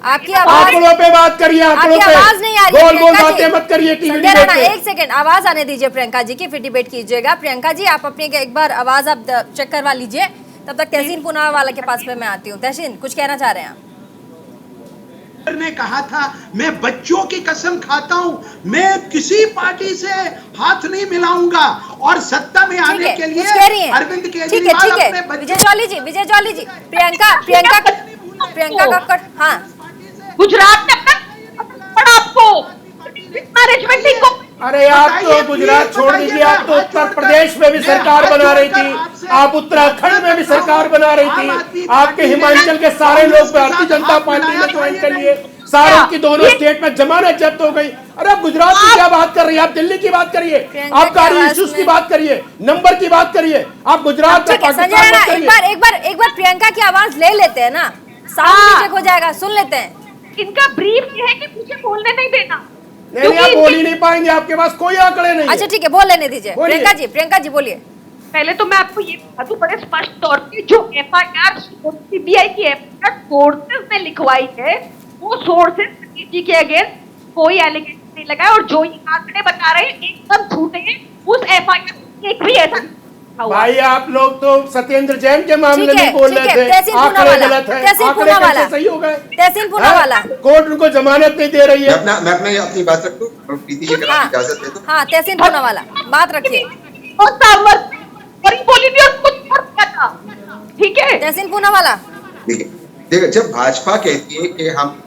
आपकी आवाज, आंकड़ों पे बात करिए, आंकड़ों पे आवाज नहीं आ रही है। गोल बातें मत करिए टीवी डिबेट पे। एक सेकंड आवाज आने दीजिए प्रियंका जी की, फिर डिबेट कीजिएगा। प्रियंका जी आप अपनी एक बार आवाज आप चेक करवा लीजिए, तब तक तहसीन पूनावाला के पास पे मैं आती हूँ। तहसीन कुछ कहना चाह रहे हैं आप? ने कहा था मैं बच्चों की कसम खाता हूं, मैं किसी पार्टी से हाथ नहीं मिलाऊंगा और सत्ता में आने के लिए अरविंद केजरीवाल अपने विजय ज्वाली जी प्रियंका कक्कड़, हाँ गुजरात में आपको मैनेजमेंट को, अरे आप तो गुजरात छोड़ दीजिए, आप तो उत्तर प्रदेश में भी सरकार बना रही थी, आप उत्तराखंड में भी सरकार बना रही थी, आपके हिमाचल के सारे लोग भारतीय जनता पार्टी में ज्वाइन कर लिए, सारों की दोनों स्टेट में जमानत जब्त हो गई। अरे आप गुजरात की क्या बात कर रही है? आप दिल्ली की बात करिए, आप कारी इश्यूज की बात करिए, नंबर की बात करिए, आप गुजरात में एक बार प्रियंका की आवाज ले लेते हैं ना, साउंड चेक हो जाएगा, सुन लेते हैं। इनका ब्रीफ ये है कि मुझे बोलने नहीं देना। नहीं, आप बोल ही नहीं पाएंगे, आपके पास कोई आंकड़े नहीं। अच्छा ठीक है, बोल लेने दीजिए। प्रियंका जी बोलिए। पहले तो मैं आपको ये बता दूं बड़े स्पष्ट तौर पे, जो एफआईआर सीबीआई की एफआईआर सोर्सेज ने लिखवाई है, वो सोर्सेज जी के अगेंस्ट कोई एलिगेशन नहीं लगा, और जो ये आंकड़े बता रहे हैं एकदम झूठे हैं। उस एफआईआर एक भी ऐसा भाई आप लोग तो सत्येंद्र जैन के मामले में बोल रहे थे, आंकड़े गलत है, आंकड़े कैसे सही हो गए? तहसीन पूनावाला कोर्ट उनको जमानत नहीं दे रही है। मैं अपनी बात रखूं, प्रीति जी अगर इजाजत दे दो। हाँ तहसीन पूनावाला बात रखिए। ठीक है तहसीन पूनावाला, देखिए जब भाजपा कहती है कि हम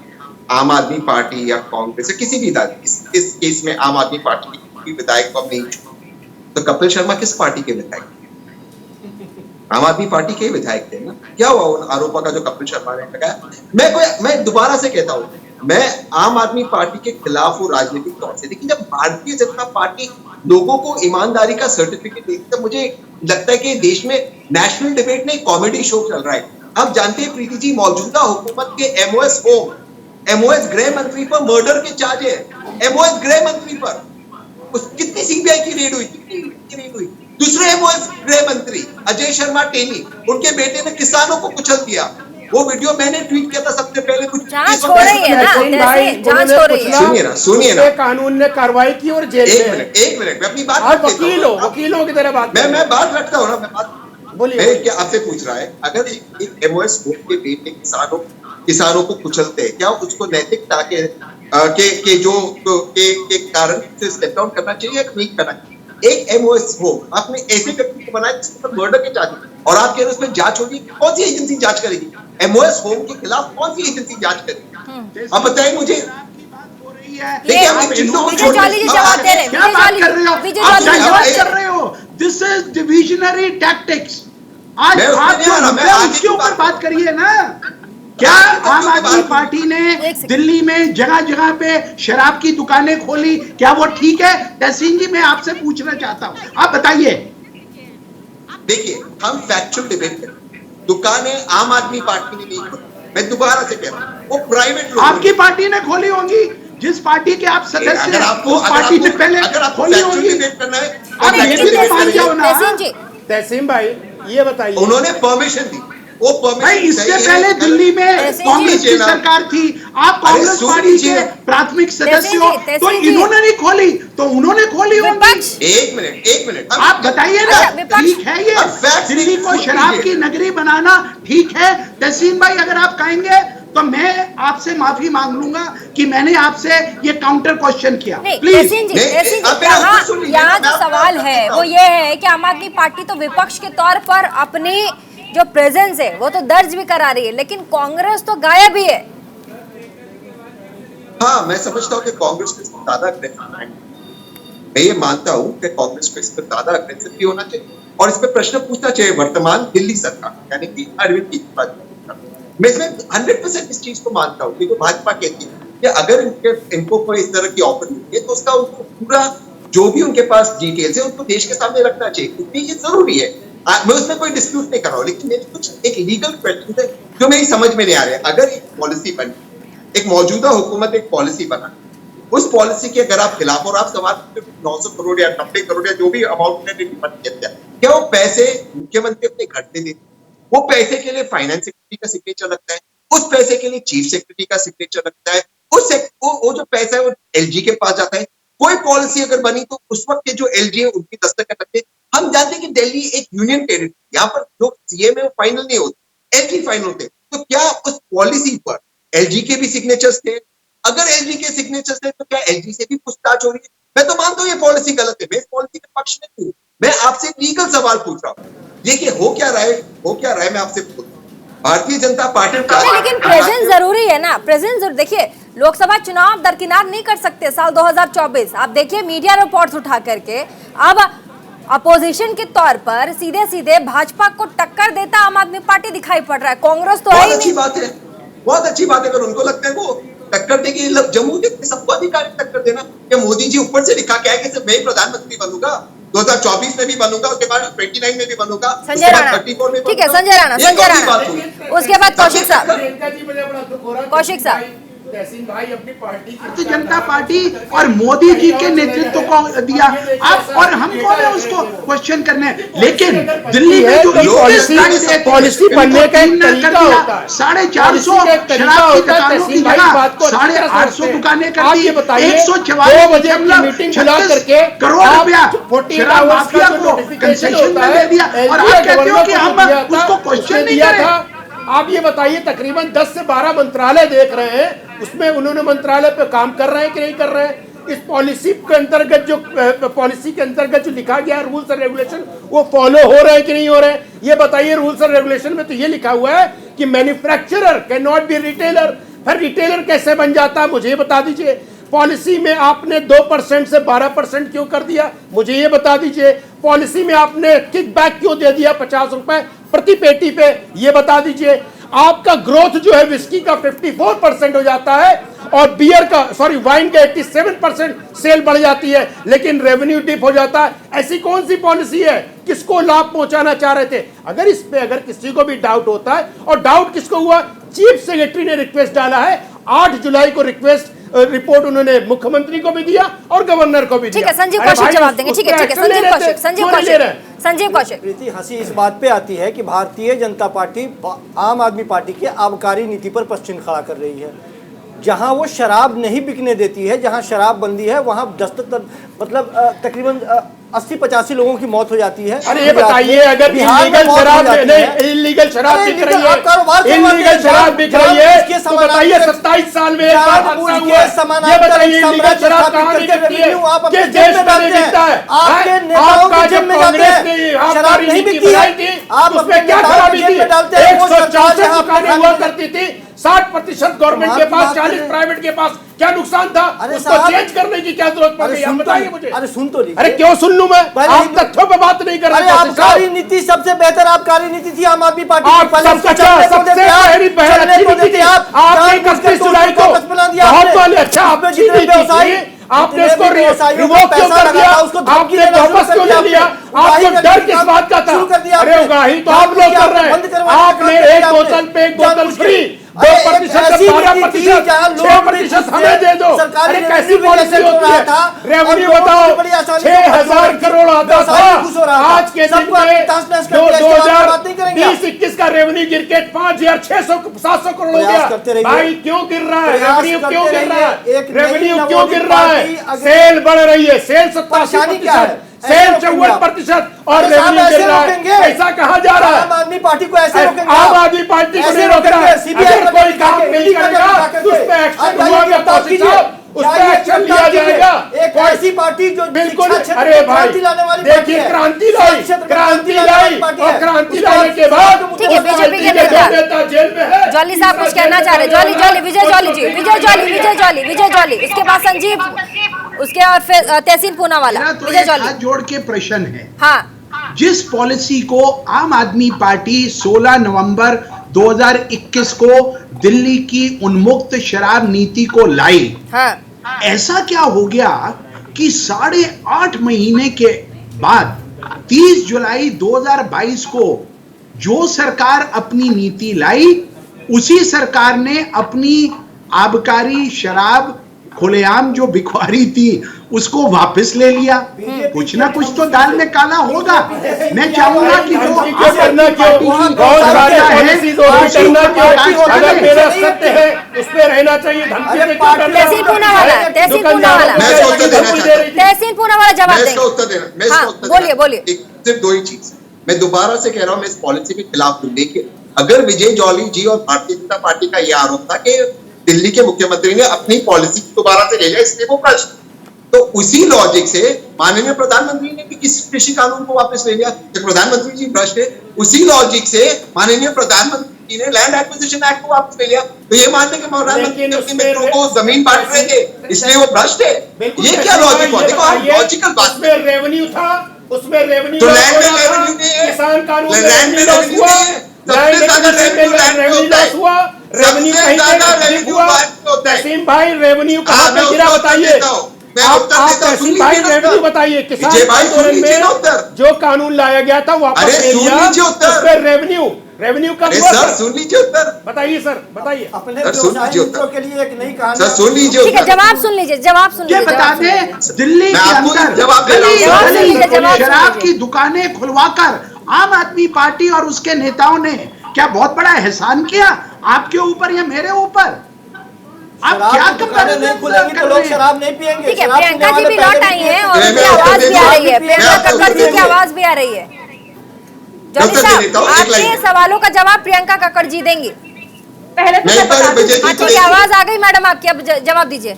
आम आदमी पार्टी या कांग्रेस या किसी भी इस केस में आम आदमी पार्टी की विधायक को हम नहीं, तो कपिल शर्मा किस पार्टी के विधायक? आम आदमी पार्टी के विधायक थे ना। क्या हुआ उन आरोपों का जो कपिल शर्मा ने लगाया? मैं दोबारा से कहता हूं, मैं आम आदमी पार्टी के खिलाफ हूं राजनीतिक तौर से, लेकिन जब भारतीय जनता पार्टी लोगों को ईमानदारी का सर्टिफिकेट देती है, मुझे लगता है कि देश में नेशनल डिबेट नहीं कॉमेडी शो चल रहा है। आप जानते हैं प्रीति जी, मौजूदा हुकूमत के एमओएस गृह मंत्री पर मर्डर के चार्ज है। एमओएस गृह मंत्री पर कितनी सीबीआई की रेड हुई? दूसरे एमओएस गृह मंत्री अजय शर्मा टेनी, उनके बेटे ने किसानों को कुचल दिया। वो वीडियो मैंने ट्वीट किया था सबसे पहले। कुछ जांच हो रही है ना, सुनिए ना, कानून ने कार्रवाई की और जेल में। एक मिनट मैं अपनी बात, वकीलों की तरह बात, मैं बात रखता हूँ ना, मैं बात बोलिए। क्या आपसे पूछ रहा है, अगर एक एमओएस के बेटे किसानों को कुचलते हैं, क्या उसको नैतिकता के के कारण से स्टेप डाउन करना चाहिए या नहीं करना चाहिए। एक एमओएस हो, आपने ऐसे व्यक्ति को बनाया जिसके ऊपर मर्डर के चार्ज और आप कह रहे उसमें जांच होगी, कौन सी एजेंसी जांच करेगी? एमओएस होम के खिलाफ कौन सी एजेंसी जांच करेगी? आप बताएं मुझे। देखिए आप चीजों को छोड़ क्या बात कर रहे हो? आप डाइवर्ट कर रहे हो। This is diversionary tactics. आज आप जो उसके ऊपर बात करिए ना। क्या आम आदमी पार्टी ने दिल्ली में जगह जगह पे शराब की दुकानें खोली, क्या वो ठीक है? तहसीन जी मैं आपसे पूछना चाहता हूं, आप बताइए। देखिए हम फैक्चुअल डिबेट करें। दुकानें आम आदमी पार्टी ने नहीं खोली, मैं दोबारा से कह रहा हूं, वो प्राइवेट लोग, आपकी पार्टी ने खोली होंगी, जिस पार्टी के आप सदस्य हैं उस पार्टी ने पहले खोली होगी। तहसीन भाई ये बताइए, उन्होंने परमिशन दी, वो भाई इससे पहले दिल्ली में कांग्रेस की सरकार थी, आप कांग्रेस पार्टी के प्राथमिक सदस्य हो, तो इन्होंने नहीं खोली तो उन्होंने खोली होगी। एक मिनट आप बताइए ना, ठीक है ये दिल्ली को शराब की नगरी बनाना ठीक है? तहसीन भाई अगर आप कहेंगे तो मैं आपसे माफी मांग लूंगा कि मैंने आपसे ये काउंटर क्वेश्चन किया। प्लीज यहाँ जो सवाल है वो ये है कि आम आदमी पार्टी तो विपक्ष के तौर पर अपनी जो प्रेजेंस है वो तो दर्ज भी करा रही है, लेकिन कांग्रेस तो गायब ही है। हाँ मैं समझता हूँ कि कांग्रेस को ज्यादा अग्रेसिव है, मैं ये मानता हूँ कि कांग्रेस को इस पर ज्यादा अग्रेसिव भी होना चाहिए और इस पर प्रश्न पूछना चाहिए वर्तमान दिल्ली सरकार यानी कि अरविंद केजरीवाल। मैं इसमें 100% इस चीज को मानता हूँ कि भाजपा कहती है कि अगर इनको कोई इस तरह की ऑफर मिलती है तो उसका उनको पूरा जो भी उनके पास डिटेल्स है उनको देश के सामने रखना चाहिए, क्योंकि ये जरूरी है। मैं उसमें कोई डिस्प्यूट नहीं कर रहा हूँ, लेकिन मेरे कुछ एक लीगल क्वेश्चन है जो मेरी समझ में नहीं आ रहे हैं। अगर एक पॉलिसी बनी, एक मौजूदा हुकूमत एक पॉलिसी बना, उस पॉलिसी के अगर आप खिलाफ और आप समाज 900 करोड़ या 90 करोड़ या जो भी अमाउंट ने डिमांड किया, क्या वो पैसे मुख्यमंत्री अपने घर से देते? वो पैसे के लिए फाइनेंस सेक्रेटरी का सिग्नेचर लगता है, उस पैसे के लिए चीफ सेक्रेटरी का सिग्नेचर लगता है, वो जो पैसा है वो एलजी के पास जाता है। कोई पॉलिसी अगर बनी तो उस वक्त के जो एलजी है उनकी दस्तखत लगते हैं। हम जानते हैं कि दिल्ली एक यूनियन टेरिटरी, यहाँ पर जो सीएम है वो फाइनल नहीं होते, एलजी फाइनल होते। तो क्या उस पॉलिसी पर एलजी के भी सिग्नेचर्स थे? अगर एलजी के सिग्नेचर्स थे तो क्या एलजी से भी पूछताछ हो रही है? मैं तो मानता हूँ ये पॉलिसी गलत है, मैं इस पॉलिसी के पक्ष में हूँ। मैं आपसे लीगल सवाल पूछ रहा हूँ, देखिए हो क्या रहा है मैं आपसे पूछ, भारतीय जनता पार्टी का लेकिन प्रेजेंस जरूरी है ना, प्रेजेंस जरूर। देखिए लोकसभा चुनाव दरकिनार नहीं कर सकते साल 2024। आप देखिए मीडिया रिपोर्ट्स उठा करके अब अपोजिशन के तौर पर सीधे सीधे भाजपा को टक्कर देता आम आदमी पार्टी दिखाई पड़ रहा है। कांग्रेस तो बहुत अच्छी बात है, बहुत अच्छी बात है। अगर उनको लगता है वो टक्कर देगी, जम्मू के सबको अधिकारी टक्कर देना, क्या मोदी जी ऊपर से लिखा के आए कि मैं प्रधानमंत्री बनूंगा, 2024 में भी बनूंगा, उसके बाद 29 में भी बनूगा, संजय राणा, ठीक है संजय राणा, उसके बाद कौशिक साहब भाई अपनी पार्टी भारतीय जनता पार्टी और मोदी जी के नेतृत्व को दिया आप, और हम कौन है उसको क्वेश्चन करने। लेकिन दिल्ली में जो पॉलिसी बनने का एक तरीका होता है, 450 शराब की दुकानों की जगह 850 दुकानें कर दी, 144 करोड़ रुपया शराब माफिया को कंसेशन में दे दिया, और आप कहते हो कि हम उसको क्वेश्चन नहीं करें। आप ये बताइए तकरीबन 10 से 12 मंत्रालय देख रहे हैं, उसमें उन्होंने मंत्रालय पे काम कर रहे हैं कि नहीं कर रहे हैं? इस पॉलिसी के अंतर्गत जो लिखा गया रूल्स एंड रेगुलेशन वो फॉलो हो रहे हैं कि नहीं हो रहे हैं? ये बताइए। रूल्स एंड रेगुलेशन में तो ये लिखा हुआ है कि manufacturer can not be retailer. फिर रिटेलर कैसे बन जाता है मुझे ये बता दीजिए। पॉलिसी में आपने 2% से 12% क्यों कर दिया, मुझे ये बता दीजिए। पॉलिसी में आपने किकबैक क्यों दे दिया 50 रुपए प्रति पेटी पे, ये बता दीजिए। आपका ग्रोथ जो है विस्की का 54% हो जाता है और बियर का वाइन का 87% सेल बढ़ जाती है, लेकिन रेवेन्यू डिप हो जाता है। ऐसी कौन सी पॉलिसी है? किसको लाभ पहुंचाना चाह रहे थे? अगर इस पे अगर किसी को भी डाउट होता है, और डाउट किसको हुआ? चीफ सेक्रेटरी ने रिक्वेस्ट डाला है, 8 जुलाई को रिक्वेस्ट रिपोर्ट उन्होंने मुख्यमंत्री को भी दिया और गवर्नर को भी दिया। ठीक है संजीव कौशिक जवाब देंगे। ठीक है संजीव कौशिक। प्रीति, हंसी इस बात पे आती है कि भारतीय जनता पार्टी आम आदमी पार्टी की आबकारी नीति पर प्रश्न खड़ा कर रही है। जहां वो शराब नहीं बिकने देती है, जहां शराब बंदी है, वहां मतलब तकरीबन 80-85 लोगों की मौत हो जाती है। अरे ये बताइए, अगर इलीगल शराब इलीगल शराब बिक रही है, इलीगल शराब बिक रही है, तो बताइए 27 साल में एक बार हादसा हुआ, ये बताइए इलीगल शराब कहाँ नहीं बिकती है, किस देश में नहीं बिकता है? आपका जब कांग्रेस ने आबकारी नीति बनाई थी, उसमें क्या खराबी थी? 164 दुकानें हुआ करती थी, 60% गवर्नमेंट के पास, 40 प्राइवेट के पास, क्या नुकसान था? उसको चेंज करने की क्या जरूरत पड़ गई? आप बताइए मुझे। अरे सुन तो लीजिए। अरे क्यों सुन लूं मैं? आप तथ्यों पे बात नहीं कर रहे। आबकारी नीति सबसे बेहतर आबकारी नीति थी आम आदमी पार्टी की। सबसे पहली पहल अच्छी नीति थी। आपने 31 जुलाई को बहुत वाली अच्छा अच्छी नीति थी, आपने इसको रिवोक क्यों कर दिया? आपने वापस क्यों नहीं लिया? आपको डर किस बात का था? अरे उगाही तो आप लोग कर रहे हैं। आपने एक बोतल पे एक बोतल फ्री, 2% 12%, 6% हमें दे दो। अरे कैसी पॉलिसी होती है? रेवेन्यू बताओ, 6,000 करोड़ आता था, आज के दिन में 2020-21 का रेवेन्यू गिर के 5,600-700 करोड़ हो गया। भाई क्यों गिर रहा है रेवेन्यू? क्यों गिर रहा है रेवेन्यू? क्यों गिर रहा है? सेल बढ़ रही है, सेल 87%, सेल 54% और रेवेन्यू गिर रहा है। पैसा कहाँ जा रहा है? आम आदमी पार्टी को ऐसे रोकेंगे? आम आदमी पार्टी को नहीं रोक रहा है। अगर कोई काम नहीं करेगा तो उस पर एक्शन हुआ, उस पर एक्शन लिया जाएगा। एक ऐसी पार्टी जो बिल्कुल, अरे भाई देखिए क्रांति लाई और क्रांति लाने के बाद ठीक है, बीजेपी के नेता जेल में है। जॉली साहब कुछ कहना चाह रहे? जॉली विजय जॉली, उसके बाद संजीव, उसके और फिर तहसीन पूनावाला। विजय जॉली हाथ जोड़ के प्रश्न है, हाँ, जिस पॉलिसी को आम आदमी पार्टी 16 नवंबर 2021 को दिल्ली की उन्मुक्त शराब नीति को लाई, हाँ, ऐसा क्या हो गया कि 8.5 महीने के बाद 30 जुलाई 2022 को जो सरकार अपनी नीति लाई, उसी सरकार ने अपनी आबकारी शराब खुलेआम जो बिकवारी थी उसको वापस ले लिया। कुछ ना कुछ तो दाल में काला होगा। मैं चाहूंगा कि जो अगर मेरा सत्य है उस पे रहना चाहिए। तहसीन पूनावाला जवाब देंगे। बोलिए। सिर्फ दो ही चीज मैं दोबारा से कह रहा हूँ, मैं इस पॉलिसी के खिलाफ हूँ। लेकिन अगर विजय जॉली जी और भारतीय जनता पार्टी का यह आरोप था कि दिल्ली के मुख्यमंत्री ने अपनी पॉलिसी दोबारा से ले लिया, इसलिए वो प्रश्न, तो उसी लॉजिक से माननीय प्रधानमंत्री ने भी किस कृषि कानून को वापस ले लिया? तो प्रधानमंत्री जी भ्रष्ट है। उसी लॉजिक से माननीय प्रधानमंत्री ने लैंड एक्विजिशन एक्ट को वापस ले लिया। तो ये मानने के प्रधानमंत्री अपने मित्रों को जमीन बांट रहे थे, इसलिए वो भ्रष्ट है। ये क्या लॉजिक हुआ? देखो आप लॉजिकल बात में रेवेन्यू था, उसमें रेवेन्यू तो लैंड में रेवेन्यू नहीं है, किसान कानून में लैंड में रेवेन्यू नहीं है, सबसे ज्यादा रेवेन्यू लैंड में होता है, रेवेन्यू कहीं पे हुआ? तहसीन भाई रेवेन्यू कहाँ पे गिरा बताइए? आप तहसीन भाई रेवेन्यू बताइए। किसान आंदोलन में जो कानून लाया गया था वापस ले लिया, उस पर रेवेन्यू कब हुआ? सर सुन लीजिए उत्तर, बताइए सर, बताइए। अपने व्यवसाय मित्रों के लिए एक नई कहानी। सर सुन लीजिए, ठीक है, जवाब सुन लीजिए। बता दें, दिल्ली के अंदर शराब की दुकानें खुलवाकर आम आदमी पार्टी और उसके नेताओं ने क्या बहुत बड़ा एहसान किया आपके ऊपर या मेरे ऊपर? आप क्या नहीं खुलेंगी तो लोग शराब नहीं पिएंगे। ठीक है, प्रियंका जी भी लौट आई हैं और उनकी आवाज भी आ रही है, प्रियंका कक्कड़ जी की आवाज भी आ रही है। जॉली साहब, आपके सवालों का जवाब प्रियंका कक्कड़ जी देंगी। पहले तो ठीक है, आवाज आ गई मैडम आपकी, अब जवाब दीजिए।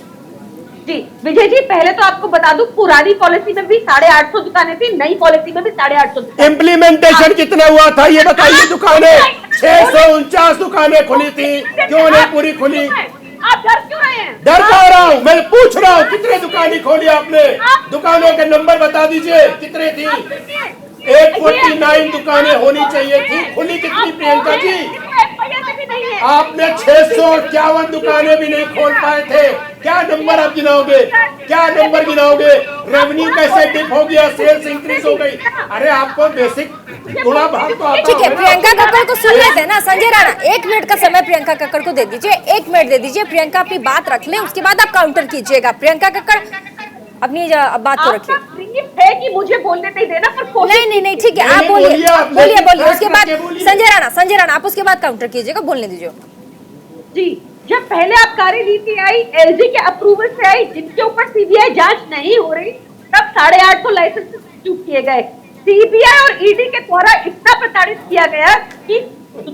जी विजय जी, पहले तो आपको बता दूं, पुरानी पॉलिसी में भी 850 दुकानें थी, नई पॉलिसी में भी 850। इम्प्लीमेंटेशन कितना हुआ था ये बताइए। दुकानें 649 दुकानें खुली थी, क्यों नहीं पूरी खुली? आप डर क्यों रहे हैं? डर कह रहा हूँ, मैं पूछ रहा हूँ कितने दुकानें खोली आपने? दुकानों के नंबर बता दीजिए, कितने थी? 849 दुकानें होनी चाहिए थी, खुली कितनी प्रियंका जी? आपने 651 दुकानें भी नहीं खोल पाए थे। क्या नंबर आप गिनाओगे? क्या नंबर गिनाओगे? रेवेन्यू कैसे डिप हो गया, सेल्स इंक्रीज हो गई? अरे आपको बेसिक गुणा भाग तो आता। ठीक है, प्रियंका कक्कड़ को सुन लेते हैं ना। संजय राणा, 1 मिनट का समय प्रियंका कक्कड़ को दे दीजिए, 1 मिनट दे दीजिए। प्रियंका अपनी बात रख लें, उसके बाद आप काउंटर कीजिएगा। प्रियंका कक्कड़ अपनी बात को रखिए। है कि मुझे बोलने नहीं देना, पर नहीं, ठीक है, आप बोलिए। उसके बाद संजय राणा आप उसके बाद काउंटर कीजिएगा, बोलने दीजिए। जी जब पहले आबकारी नीति आई, एलजी के अप्रूवल से आई, जिनके ऊपर सीबीआई जांच नहीं हो रही, तब 850 लाइसेंस इश्यू किए गए। सीबीआई और ईडी के द्वारा इतना प्रताड़ित किया गया कि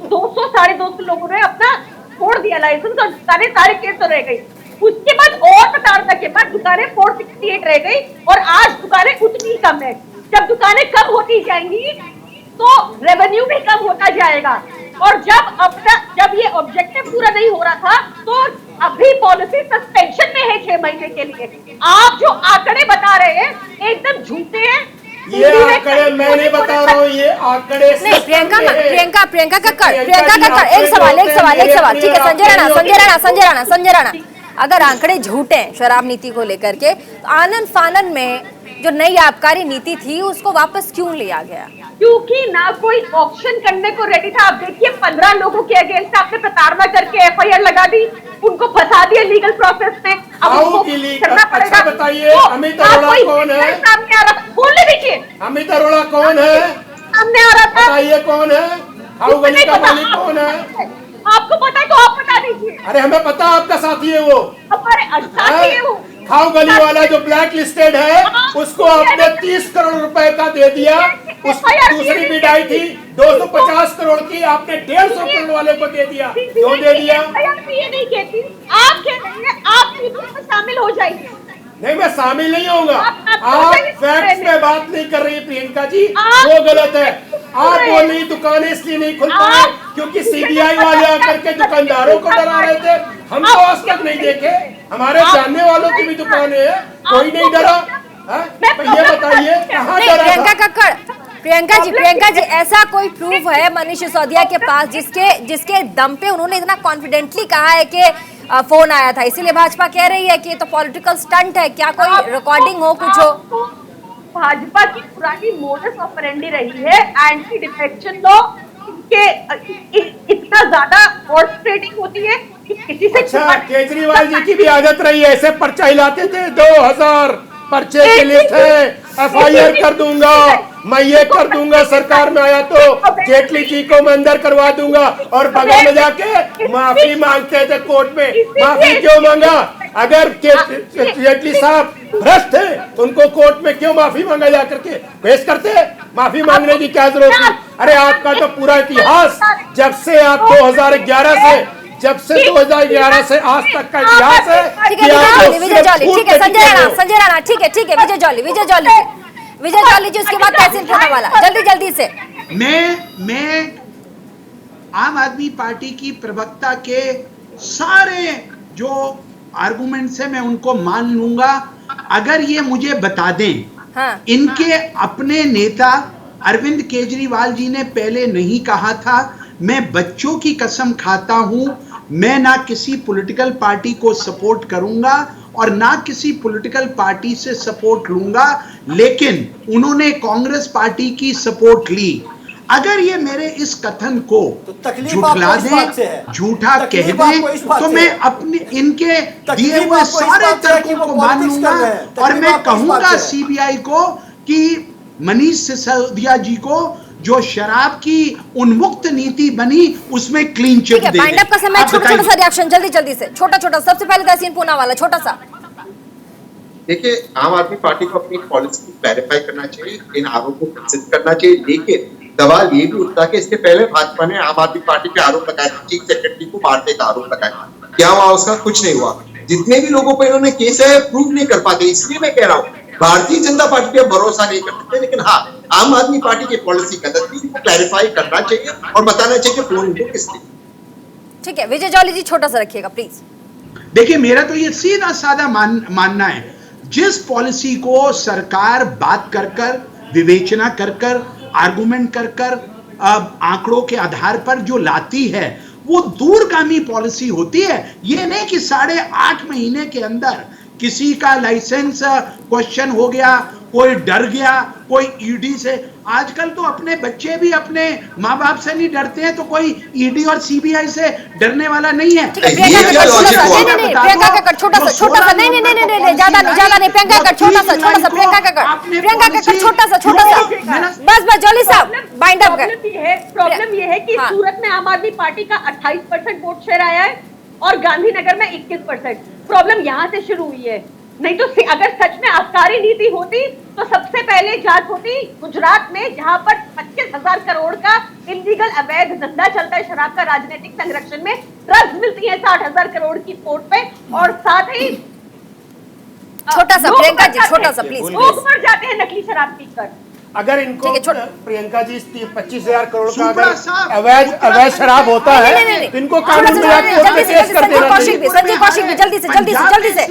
200-250 लोगों ने अपना छोड़ दिया लाइसेंस और दुकानें सारे केस तो रह गई। उसके बाद और प्रताड़ना के बाद दुकानें 468 रह गई और आज दुकानें उतनी कम है। जब दुकानें कम होती जाएंगी तो रेवेन्यू भी कम होता जाएगा। और जब ये ऑब्जेक्टिव पूरा नहीं हो रहा था तो अभी पॉलिसी सस्पेंशन में है 6 महीने के लिए। आप जो आंकड़े बता रहे हैं एकदम झूठे हैं। ये आंकड़े मैं नहीं बता रहा हूँ, ये आंकड़े नहीं। प्रियंका कक्कड़ एक सवाल ठीक है। संजय राणा अगर आंकड़े झूठे हैं शराब नीति को लेकर के, तो आनन फानन में जो नई आबकारी नीति थी उसको वापस क्यों लिया गया? क्योंकि ना कोई ऑक्शन करने को रेडी था। आप देखिए 15 लोगों के अगेंस्ट आपने प्रताड़ना करके एफआईआर लगा दी, उनको फंसा दिया लीगल प्रोसेस में। अब उनको करना पड़ेगा। अच्छा बताइए, अमित अरोड़ा कौन है? सामने आ रहा था, बोलने दीजिए। अमित अरोड़ा कौन है? सामने आ रहा था, बताइए कौन है? खाऊ गली का मालिक कौन है? आपको पता है तो आप बता दीजिए। अरे हमें पता आपका साथी है वो, हमारे साथी है वो। खाऊ गली वाला जो ब्लैक लिस्टेड है उसको आपने 30 करोड़ रुपए का दे दिया। उस दूसरी बिडाई थी 250 करोड़ की, आपने 150 करोड़ वाले को दे दिया। क्यों दे दिया? ये नहीं कहती, आप कह रही हैं आप में शामिल हो जाइए। नहीं, मैं शामिल नहीं होऊंगा। आप फैक्ट्स पे बात नहीं कर रही प्रियंका जी, वो गलत है। आप बोल रही दुकानें इसलिए नहीं खुल पाए क्योंकि सीबीआई वाले आकर के दुकानदारों को डरा रहे थे। हम तो आज तक नहीं देखे, हमारे जानने वालों की भी दुकानें हैं, कोई नहीं डरा। ये बताइए कहाँ डरा? प्रियंका जी ऐसा कोई प्रूफ है मनीष सिसोदिया के पास जिसके दम पे उन्होंने इतना कॉन्फिडेंटली कहा है कि फोन आया था, इसीलिए भाजपा कह रही है कि ये तो पॉलिटिकल स्टंट है? क्या कोई रिकॉर्डिंग हो, कुछ हो? भाजपा की पुरानी मोडस ऑपरेंडी रही है एंटी डिफेक्शन लॉ के इतना ज्यादा हॉर्स ट्रेडिंग होती है कि किसी से। अच्छा, केजरीवाल जी की भी आदत रही है, ऐसे पर्चा हिलाते थे, 2000 पर्चे के लिए थे, एफआईआर कर दूंगा, मैं ये कर दूंगा, सरकार में आया तो जेटली जी को मैं अंदर करवा दूंगा। और बगल में जाके माफी मांगते थे कोर्ट में। माफी क्यों मांगा? अगर जेटली साहब भ्रष्ट थे उनको कोर्ट में क्यों माफी मांगा जाकर के? पेश करते, माफी मांगने की क्या जरूरत थी? अरे आपका तो पूरा इतिहास जब से आप 2011 से आज तक का इतिहास है। ठीक है संजय राणा ठीक है विजय जॉली जी उसके बाद तहसील पुणे वाला, जल्दी से। मैं आम आदमी पार्टी की प्रवक्ता के सारे जो आर्गुमेंट्स है मैं उनको मान लूंगा अगर ये मुझे बता दें। हाँ। इनके अपने नेता अरविंद केजरीवाल जी ने पहले नहीं कहा था, मैं बच्चों की कसम खाता हूं, मैं ना किसी पॉलिटिकल पार्टी को सपोर्ट करूंगा और ना किसी पॉलिटिकल पार्टी से सपोर्ट लूंगा, लेकिन उन्होंने कांग्रेस पार्टी की सपोर्ट ली। अगर ये मेरे इस कथन को झुठला दें, झूठा कह दें, तो मैं अपने इनके दिए हुए सारे तर्कों को मान लूंगा और मैं कहूंगा सीबीआई को कि मनीष सिसोदिया जी को जो शराब की उन्मुक्त नीति बनी उसमें क्लीन चिट दे। बाइंड अप का समय, छोटा सा रिएक्शन जल्दी से, छोटा सबसे पहले तहसील पूना वाला छोटा सा। देखिए, आम आदमी पार्टी को अपनी पॉलिसी क्लैरिफाई करना चाहिए, इन आरोपों को सिद्ध करना चाहिए, लेकिन सवाल ये भी उठता है कि इसके पहले भाजपा ने आम आदमी पार्टी पे आरोप लगाया, चीफ सेक्रेटरी को मारने का आरोप लगाया, क्या हुआ उसका? कुछ नहीं हुआ। जितने भी लोगों पर इन्होंने केस है प्रूव नहीं कर पाते, इसलिए मैं कह रहा हूँ भारतीय जनता पार्टी पे भरोसा नहीं कर सकते, लेकिन हाँ आम आदमी पार्टी की पॉलिसी गलत थी, क्लैरिफाई करना चाहिए और बताना चाहिए कि फोन उनको किसने। ठीक है विजय जॉली जी छोटा सा रखिएगा प्लीज। देखिए, मेरा तो ये सीधा साधा मानना है, जिस पॉलिसी को सरकार बात कर विवेचना कर आर्गुमेंट कर आंकड़ों के आधार पर जो लाती है वो दूरगामी पॉलिसी होती है। ये नहीं कि 8.5 महीने के अंदर किसी का लाइसेंस क्वेश्चन हो गया, कोई डर गया, कोई ईडी से। आजकल तो अपने बच्चे भी अपने माँ बाप से नहीं डरते हैं, तो कोई ईडी और सीबीआई से डरने वाला नहीं है। प्रियंका कक्कड़ छोटा सा, ज्यादा नहीं, छोटा सा, प्रियंका कक्कड़ छोटा सा, बस जॉली साहब बाइंड अप कर। प्रॉब्लम ये है कि सूरत में आम आदमी पार्टी का 28% वोट शेयर आया है और गांधीनगर में 21%। प्रॉब्लम यहाँ से शुरू हुई है। नहीं तो अगर सच में आबकारी नीति होती तो सबसे पहले जांच होती गुजरात में, जहां पर 25,000 करोड़ का इलीगल अवैध धंधा चलता है शराब का राजनीतिक संरक्षण में। ड्रग्स मिलती है 60,000 करोड़ की पोर्ट पे, और साथ ही छोटा सा प्रियंका जी, छोटा सा प्लीज, लोग मर जाते हैं नकली शराब पीकर। अगर इनको प्रियंका जी 25,000 करोड़ का अगर अवैध शराब होता है तो इनको कानून में केस कर देना चाहिए। संजय कौशिक भी जल्दी से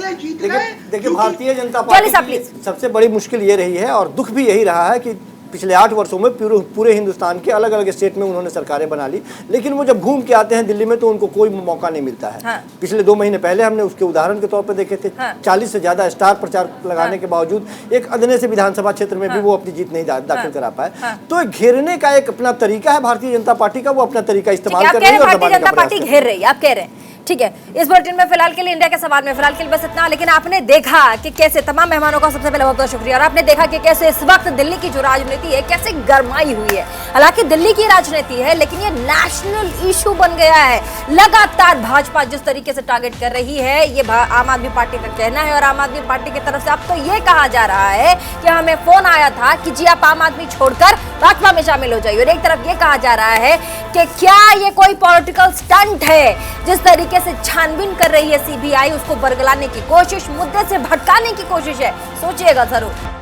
देखिए, भारतीय जनता पार्टी की सबसे बड़ी मुश्किल ये रही है और दुख भी यही रहा है कि पिछले 8 वर्षों में पूरे हिंदुस्तान के अलग अलग स्टेट में उन्होंने सरकारें बना ली, लेकिन वो जब घूम के आते हैं दिल्ली में तो उनको कोई मौका नहीं मिलता है। हाँ। पिछले 2 महीने पहले हमने उसके उदाहरण के तौर पर देखे थे। हाँ। 40 से ज्यादा स्टार प्रचार लगाने के बावजूद एक अदने से विधानसभा क्षेत्र में भी वो अपनी जीत नहीं दाखिल करा पाए। तो घेरने का एक अपना तरीका है भारतीय जनता पार्टी का, वो अपना तरीका इस्तेमाल कर रही है। भारतीय जनता पार्टी घेर रही है, आप कह रहे हैं, ठीक है। इस बुलेटिन में फिलहाल के लिए इंडिया के सवाल में फिलहाल के लिए बस इतना। लेकिन आपने देखा कि कैसे तमाम मेहमानों का सबसे पहले बहुत बहुत शुक्रिया, और आपने देखा कि कैसे इस वक्त दिल्ली की जो राजनीति है कैसे गरमाई हुई है। हालांकि दिल्ली की राजनीति है लेकिन ये नेशनल इशू बन गया है। लगातार भाजपा जिस तरीके से टारगेट कर रही है, ये आम आदमी पार्टी का कहना है, और आम आदमी पार्टी की तरफ से अब तो ये कहा जा रहा है कि हमें फोन आया था कि जी आप आम आदमी छोड़कर भाजपा में शामिल हो जाइए, और एक तरफ ये कहा जा रहा है कि क्या ये कोई पॉलिटिकल स्टंट है। जिस तरीके से छानबीन कर रही है सीबीआई, उसको बरगलाने की कोशिश, मुद्दे से भटकाने की कोशिश है। सोचिएगा जरूर।